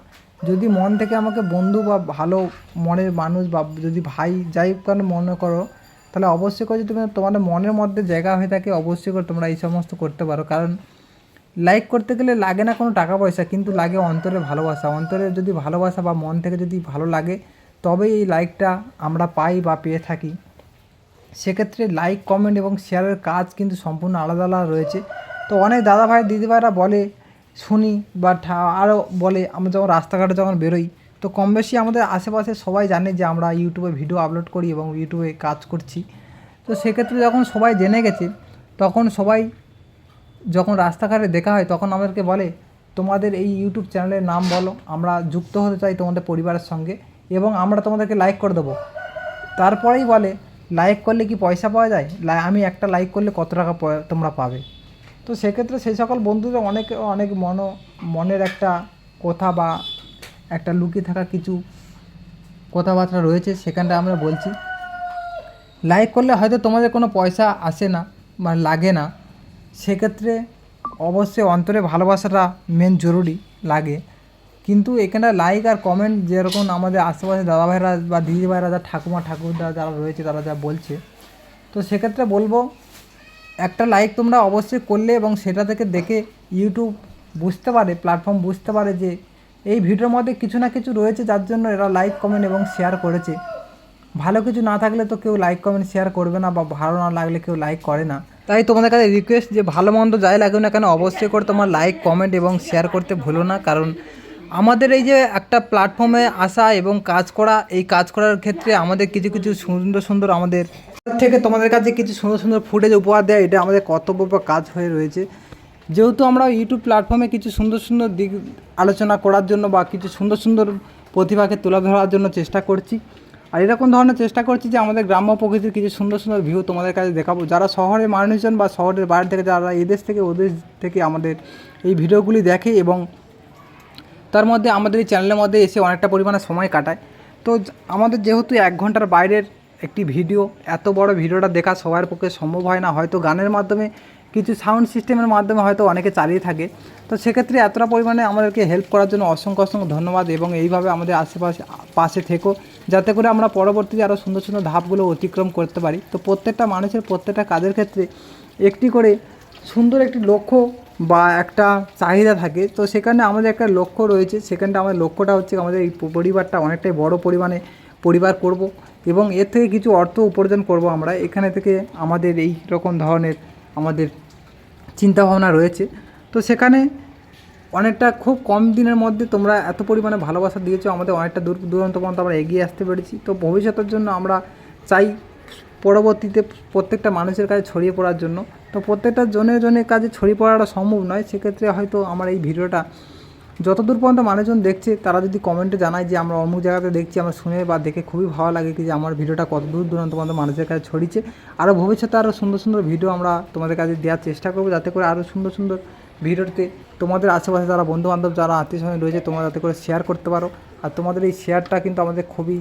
যদি মন থেকে আমাকে বন্ধু বা ভালো মনের মানুষ বা যদি ভাই যাই কারণ মনে করো, তাহলে অবশ্যই করে যদি তোমাদের মনের মধ্যে জায়গা হয়ে থাকে, অবশ্যই করে তোমরা এই সমস্ত করতে পারো। কারণ লাইক করতে গেলে লাগে না কোনো টাকা পয়সা, কিন্তু লাগে অন্তরের ভালোবাসা। অন্তরের যদি ভালোবাসা বা মন থেকে যদি ভালো লাগে, তবেই এই লাইকটা আমরা পাই বা পেয়ে থাকি। সেক্ষেত্রে লাইক, কমেন্ট এবং শেয়ারের কাজ কিন্তু সম্পূর্ণ আলাদা আলাদা রয়েছে। তো অনেক দাদা ভাই দিদিভাইরা বলে শুনি বা আরও বলে, আমরা যখন রাস্তাঘাটে যখন বেরোই, তো কম বেশি আমাদের আশেপাশে সবাই জানে যে আমরা ইউটিউবে ভিডিও আপলোড করি এবং ইউটিউবে কাজ করছি। তো সেক্ষেত্রে যখন সবাই জেনে গেছে, তখন সবাই যখন রাস্তাঘাটে দেখা হয়, তখন আমাদেরকে বলে তোমাদের এই ইউটিউব চ্যানেলের নাম বলো, আমরা যুক্ত হতে চাই তোমাদের পরিবারের সঙ্গে এবং আমরা তোমাদেরকে লাইক করে দেবো। তারপরেই বলে, লাইক করলে কি পয়সা পাওয়া যায়? আমি একটা লাইক করলে কত টাকা তোমরা পাবে? তো সেক্ষেত্রে সেই সকল বন্ধুদের অনেক মনের একটা কথা বা একটা লুকিয়ে থাকা কিছু কথাবার্তা রয়েছে, সেখানটা আমরা বলছি। লাইক করলে হয়তো তোমাদের কোনো পয়সা আসে না বা লাগে না, সেক্ষেত্রে অবশ্যই অন্তরে ভালোবাসাটা মেন জরুরি লাগে। কিন্তু এখানে লাইক আর কমেন্ট যেরকম আমাদের আশেপাশে দাদাভাইরা বা দিদিভাইরা, যা ঠাকুরদা যারা রয়েছে তারা যা বলছে, তো সেক্ষেত্রে বলবো একটা লাইক তোমরা অবশ্যই করলে, এবং সেটা থেকে দেখে ইউটিউব বুঝতে পারে, প্ল্যাটফর্ম বুঝতে পারে যে এই ভিডিওর মধ্যে কিছু না কিছু রয়েছে, যার জন্য এরা লাইক, কমেন্ট এবং শেয়ার করেছে। ভালো কিছু না থাকলে তো কেউ লাইক, কমেন্ট, শেয়ার করবে না, বা ভালো না লাগলে কেউ লাইক করে না। তাই তোমাদের কাছে রিকোয়েস্ট, যে ভালো মন্দ যাই লাগুক না কেন, অবশ্যই করে তোমার লাইক, কমেন্ট এবং শেয়ার করতে ভুলো না। কারণ আমাদের এই যে একটা প্ল্যাটফর্মে আসা এবং কাজ করা, এই কাজ করার ক্ষেত্রে আমাদের কিছু কিছু সুন্দর সুন্দর আমাদের থেকে তোমাদের কাছে কিছু সুন্দর সুন্দর ফুটেজ উপহার দেয়, এটা আমাদের কর্তব্য বা কাজ হয়ে রয়েছে। যেহেতু আমরা ইউটিউব প্ল্যাটফর্মে কিছু সুন্দর সুন্দর দিক আলোচনা করার জন্য বা কিছু সুন্দর সুন্দর প্রতিভাকে তুলে ধরার জন্য চেষ্টা করছি, আর এরকম ধরনের চেষ্টা করছি যে আমাদের গ্রাম্য প্রকৃতির কিছু সুন্দর সুন্দর ভিউ তোমাদের কাছে দেখাবো। যারা শহরের মানুষজন বা শহরের বাইরে থেকে, যারা এদেশ থেকে ওদেশ থেকে আমাদের এই ভিডিওগুলি দেখে এবং তার মধ্যে আমাদের এই চ্যানেলের মধ্যে এসে অনেকটা পরিমাণে সময় কাটায়। তো আমাদের যেহেতু 1 ঘন্টার বাইরের একটি ভিডিও, এত বড় ভিডিওটা দেখা সবার পক্ষে সম্ভব হয় না। হয়তো গানের মাধ্যমে, কিছু সাউন্ড সিস্টেমের মাধ্যমে হয়তো অনেকে চালিয়ে থাকে। তো সেক্ষেত্রে এতটা পরিমাণে আমাদেরকে হেল্প করার জন্য অসংখ্য ধন্যবাদ, এবং এইভাবে আমাদের পাশে থেকো, যাতে করে আমরা পরবর্তীতে আরও সুন্দর সুন্দর ধাপগুলো অতিক্রম করতে পারি। তো প্রত্যেকটা মানুষের প্রত্যেকটা কাজের ক্ষেত্রে একটি করে সুন্দর একটি লক্ষ্য বা একটা চাহিদা থাকে। তো সেখানে আমাদের একটা লক্ষ্য রয়েছে, সেখানটা আমাদের লক্ষ্যটা হচ্ছে আমাদের এই পরিবারটা অনেকটাই বড় পরিমাণে পরিবার করব এবং এর থেকে কিছু অর্থ উপার্জন করব আমরা। এখানে থেকে আমাদের এই রকম ধরনের আমাদের চিন্তাভাবনা রয়েছে। তো সেখানে অনেকটা খুব কম দিনের মধ্যে তোমরা এত পরিমাণে ভালোবাসা দিয়েছো, আমাদের অনেকটা দূর দূরান্ত পর্যন্ত আমরা এগিয়ে আসতে পেরেছি। তো ভবিষ্যতের জন্য আমরা চাই পরবর্তীতে প্রত্যেকটা মানুষের কাছে ছড়িয়ে পড়ার জন্য। তো প্রত্যেকটা জনের কাছে ছড়িয়ে পড়াটা সম্ভব নয়, সেক্ষেত্রে হয়তো আমার এই ভিডিওটা যতদূর পর্যন্ত মানুষজন দেখছে, তারা যদি কমেন্টে জানায় যে আমরা অমুক জায়গাতে দেখছি, আমরা শুনে বা দেখে খুবই ভালো লাগে কি যে আমার ভিডিওটা কত দূর দূরান্ত পর্যন্ত মানুষের কাছে ছড়িয়েছে। আরও ভবিষ্যতে আরও সুন্দর সুন্দর ভিডিও আমরা তোমাদের কাছে দেওয়ার চেষ্টা করবো, যাতে করে আরও সুন্দর সুন্দর ভিডিওতে তোমাদের আশেপাশে যারা বন্ধুবান্ধব, যারা আত্মীয়স্বজন রয়েছে, তোমরা যাতে করে শেয়ার করতে পারো। আর তোমাদের এই শেয়ারটা কিন্তু আমাদের খুবই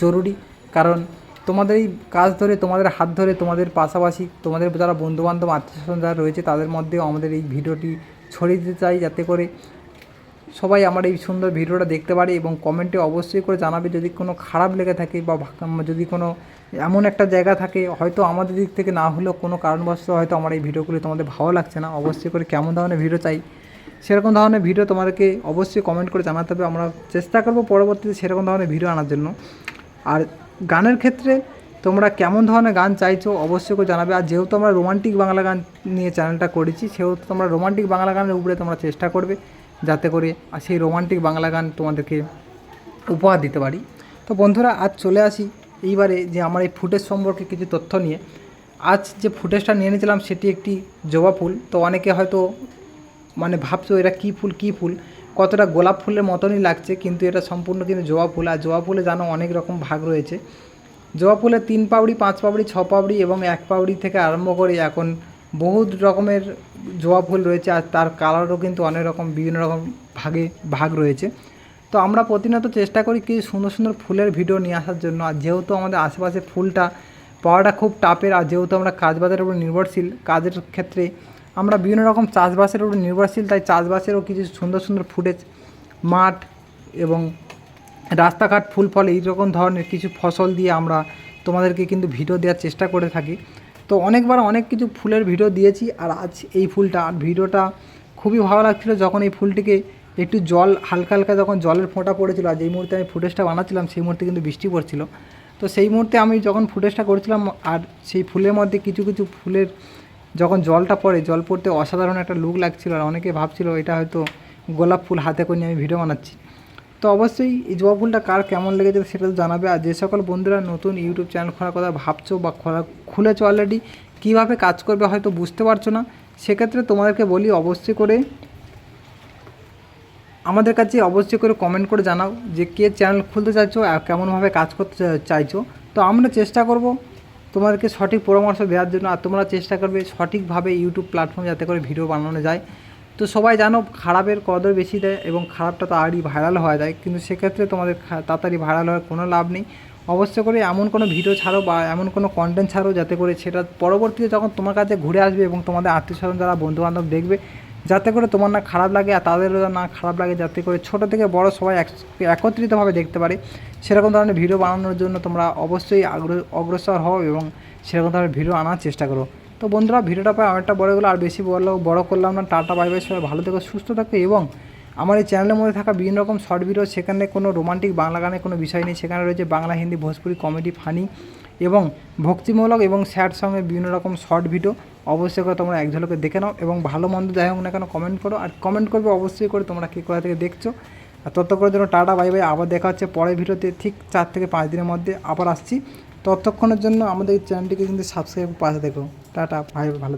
জরুরি, কারণ তোমাদের এই কাজ ধরে, তোমাদের হাত ধরে, তোমাদের পাশাপাশি তোমাদের যারা বন্ধুবান্ধব আত্মীয়স্বজন যারা রয়েছে তাদের মধ্যেও আমাদের এই ভিডিওটি ছড়িয়ে দিতে চাই, যাতে করে সবাই আমার এই সুন্দর ভিডিওটা দেখতে পারে। এবং কমেন্টে অবশ্যই করে জানাবে যদি কোনো খারাপ লেগে থাকে বা যদি কোনো এমন একটা জায়গা থাকে হয়তো আমাদের দিক থেকে না হলেও কোনো কারণবশত হয়তো আমার এই ভিডিওগুলো তোমাদের ভালো লাগছে না, অবশ্যই করে কেমন ধরনের ভিডিও চাই সেরকম ধরনের ভিডিও তোমাদেরকে অবশ্যই কমেন্ট করে জানাতে হবে। আমরা চেষ্টা করব পরবর্তীতে সেরকম ধরনের ভিডিও আনার জন্য। আর গানের ক্ষেত্রে তোমরা কেমন ধরনের গান চাইছো অবশ্যই করে জানাবে। আর যেহেতু আমরা রোমান্টিক বাংলা গান নিয়ে চ্যানেলটা করেছি, সেহেতু তোমরা রোমান্টিক বাংলা গানের উপরে তোমরা চেষ্টা করবে যাতে করে সেই রোমান্টিক বাংলা গান তোমাদেরকে উপহার দিতে পারি। তো বন্ধুরা, আজ চলে আসি এইবারে যে আমার এই ফুটেজ সম্পর্কে কিছু তথ্য নিয়ে। আজ যে ফুটেজটা নিয়ে নিয়েছিলাম সেটি একটি জবা ফুল। তো অনেকে হয়তো মানে ভাবছো এটা কী ফুল, কী ফুল, কতটা গোলাপ ফুলের মতনই লাগছে, কিন্তু এটা সম্পূর্ণ কিন্তু জবা ফুল। আর জবা ফুলে জানো অনেক রকম ভাগ রয়েছে। জবা ফুলের 3 পাপড়ি, 5 পাপড়ি, 6 পাপড়ি এবং 1 পাপড়ি থেকে আরম্ভ করে এখন বহুত রকমের জবা ফুল রয়েছে। আর তার কালারও কিন্তু অনেক রকম, বিভিন্ন রকম ভাগ রয়েছে। তো আমরা প্রতিনিয়ত চেষ্টা করি কিছু সুন্দর সুন্দর ফুলের ভিডিও নিয়ে আসার জন্য। আর যেহেতু আমাদের আশেপাশে ফুলটা পাওয়াটা খুব টাফের, আর যেহেতু আমরা কাজবাজের উপর নির্ভরশীল, কাজের ক্ষেত্রে আমরা বিভিন্ন রকম চাষবাসের উপর নির্ভরশীল, তাই চাষবাসেরও কিছু সুন্দর সুন্দর ফুটেজ, মাঠ এবং রাস্তাঘাট, ফুল ফল এইরকম ধরনের কিছু ফসল দিয়ে আমরা তোমাদেরকে কিন্তু ভিডিও দেওয়ার চেষ্টা করে থাকি। তো অনেকবার অনেক কিছু ফুলের ভিডিও দিয়েছি। আর আজ এই ফুলটা, আর ভিডিওটা খুবই ভালো লাগছিলো যখন এই ফুলটিকে একটু জল হালকা হালকা যখন জলের ফোঁটা পড়েছিল। আর যেই মুহূর্তে আমি ফুটেজটা বানাচ্ছিলাম সেই মুহূর্তে কিন্তু বৃষ্টি পড়ছিল। তো সেই মুহূর্তে আমি যখন ফুটেজটা করছিলাম, আর সেই ফুলের মধ্যে কিছু কিছু ফুলের যখন জলটা পড়ে, জল পড়তে অসাধারণ একটা লুক লাগছিল। আর অনেকে ভাবছিল এটা হয়তো গোলাপ ফুল হাতে করে নিয়ে আমি ভিডিও বানাচ্ছি। তো অবশ্যই এই জবা ফুলটা কার কেমন লেগেছে সেটা তো জানাবে। আর যে সকল বন্ধুরা নতুন ইউটিউব চ্যানেল খোলার কথা ভাবছো বা খুলেছো অলরেডি, কীভাবে কাজ করবে হয়তো বুঝতে পারছো না, সেক্ষেত্রে তোমাদেরকে বলি অবশ্যই করে আমাদের কাছে অবশ্যই করে কমেন্ট করে জানাও যে কে চ্যানেল খুলতে চাইছো আর কেমনভাবে কাজ করতে চাইছো। তো আমরা চেষ্টা করব তোমাদেরকে সঠিক পরামর্শ দেওয়ার জন্য। আর তোমরা চেষ্টা করবে সঠিকভাবে ইউটিউব প্ল্যাটফর্ম যাতে করে ভিডিও বানানো যায়। তো সবাই জানো খারাপের কদর বেশি দেয় এবং খারাপটা তাড়াতাড়ি ভাইরাল হয়ে যায়, কিন্তু সেক্ষেত্রে তোমাদের তাড়াতাড়ি ভাইরাল হওয়ার কোনো লাভ নেই। অবশ্যই করে এমন কোনো ভিডিও ছাড়ো বা এমন কোনো কন্টেন্ট ছাড়ো যাতে করে সেটা পরবর্তীতে যখন তোমার কাছে ঘুরে আসবে এবং তোমাদের আত্মীয়স্বজন যারা বন্ধুবান্ধব দেখবে, যাতে করে তোমার না খারাপ লাগে আর তাদেরও না খারাপ লাগে, যাতে করে ছোটো থেকে বড় সবাই একত্রিতভাবে দেখতে পারে, সেরকম ধরনের ভিডিও বানানোর জন্য তোমরা অবশ্যই অগ্রসর হও এবং সেরকম ধরনের ভিডিও আনার চেষ্টা করো। তো বন্ধুরা, ভিডিওটা প্রায় অনেকটা বড় হলো, আর বেশি বড় করলাম না। টাটা বাই বাই, সবাই ভালো থেকো, সুস্থ থাকো। এবং আমার এই চ্যানেলের মধ্যে থাকা বিভিন্ন রকম শর্ট ভিডিও, সেখানে কোনো রোমান্টিক বাংলা গানের কোনো বিষয় নেই, সেখানে রয়েছে বাংলা, হিন্দি, ভোজপুরি, কমেডি, ফানি এবং ভক্তিমূলক এবং স্যাড সঙ্গে বিভিন্ন রকম শর্ট ভিডিও। অবশ্যই করে তোমরা এক ঝলকে দেখে নাও এবং ভালো মন্দ যাই হোক না কেন কমেন্ট করো। আর কমেন্ট করবে অবশ্যই করে তোমরা কী কোথা থেকে দেখছো। আর ততক্ষণের জন্য টাটা বাই বাই, আবার দেখা হচ্ছে পরের ভিডিওতে। ঠিক 4 থেকে 5 দিনের মধ্যে আবার আসছি। ততক্ষণের জন্য আমাদের চ্যানেলটিকে কিন্তু সাবস্ক্রাইব পাশে দেখো। টাটা, ভাই ভালো।